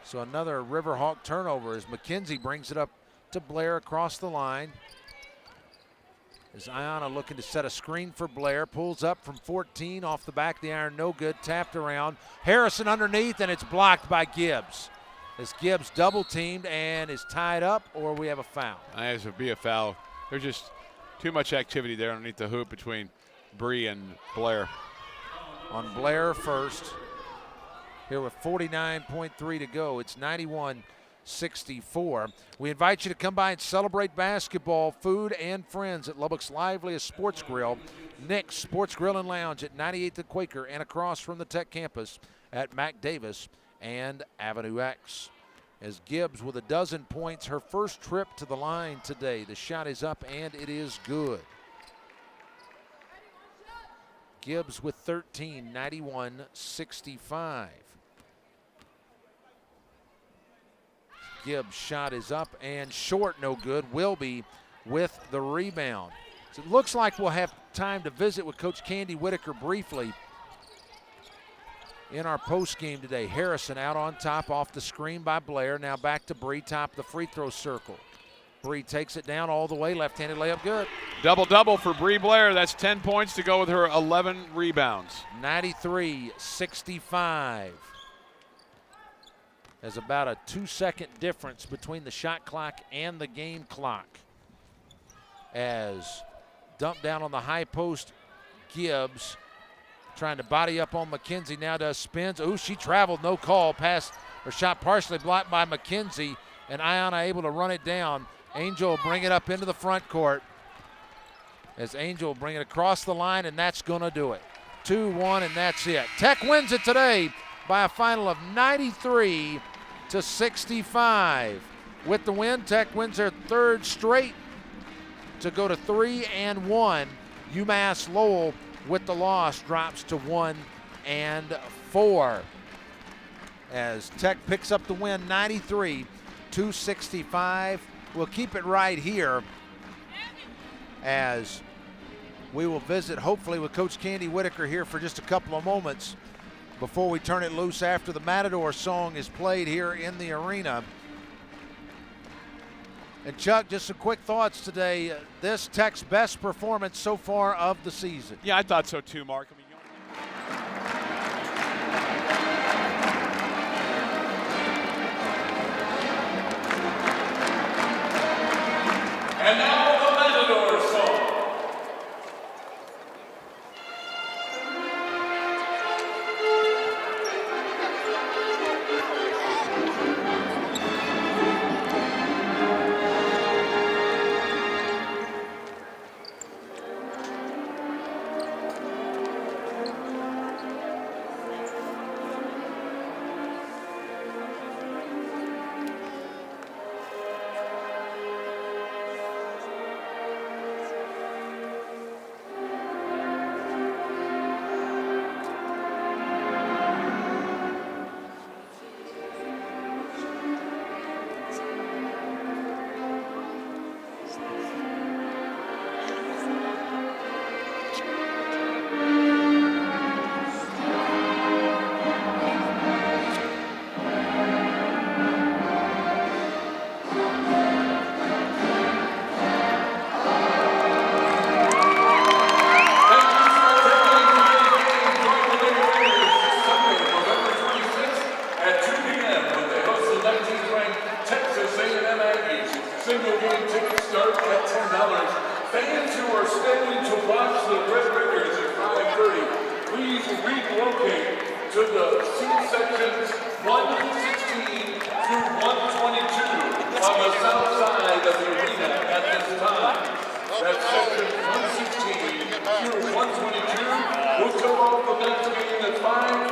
Speaker 5: So another Riverhawk turnover as McKenzie brings it up to Blair across the line. As Ayanna looking to set a screen for Blair, pulls up from 14 off the back of the iron, no good, tapped around. Harrison underneath, and it's blocked by Gibbs. As Gibbs double teamed and is tied up, or we have a foul.
Speaker 4: I guess it would be a foul. There's just too much activity there underneath the hoop between Bree and Blair.
Speaker 5: On Blair first. Here with 49.3 to go. It's 91-64 64. We invite you to come by and celebrate basketball, food, and friends at Lubbock's liveliest sports grill, Nick's Sports Grill and Lounge at 98th and Quaker, and across from the Tech campus at Mac Davis and Avenue X. As Gibbs with a dozen points, her first trip to the line today. The shot is up and it is good. Gibbs with 13, 91-65. Gibbs' shot is up and short, no good. Wilby with the rebound. So it looks like we'll have time to visit with Coach Candy Whitaker briefly in our post game today. Harrison out on top off the screen by Blair. Now back to Bree, top of the free throw circle. Bree takes it down all the way, left-handed layup, good.
Speaker 4: Double-double for Bree Blair. That's 10 points to go with her 11 rebounds.
Speaker 5: 93-65. There's about a 2-second difference between the shot clock and the game clock. As dumped down on the high post, Gibbs trying to body up on McKenzie, now does spins. Ooh, she traveled, no call. Pass or shot partially blocked by McKenzie, and Iona able to run it down. Angel will bring it up into the front court. As Angel will bring it across the line, and that's going to do it. 2-1, and that's it. Tech wins it today by a final of 93-65. With the win, Tech wins their third straight to go to 3-1. UMass Lowell with the loss drops to 1-4. As Tech picks up the win 93-65. We'll keep it right here as we will visit hopefully with Coach Candy Whitaker here for just a couple of moments before we turn it loose after the Matador song is played here in the arena. And Chuck, just some quick thoughts today. This Tech's best performance so far of the season.
Speaker 4: Yeah, I thought so too, Mark.
Speaker 2: And now the Matador song. Single game tickets start at $10. Fans who are staying to watch the Red Raiders at 5:30, please relocate to the seat sections 116 through 122 on the south side of the arena at this time. That's section 116 through 122. We'll kick off the next game at 5:30.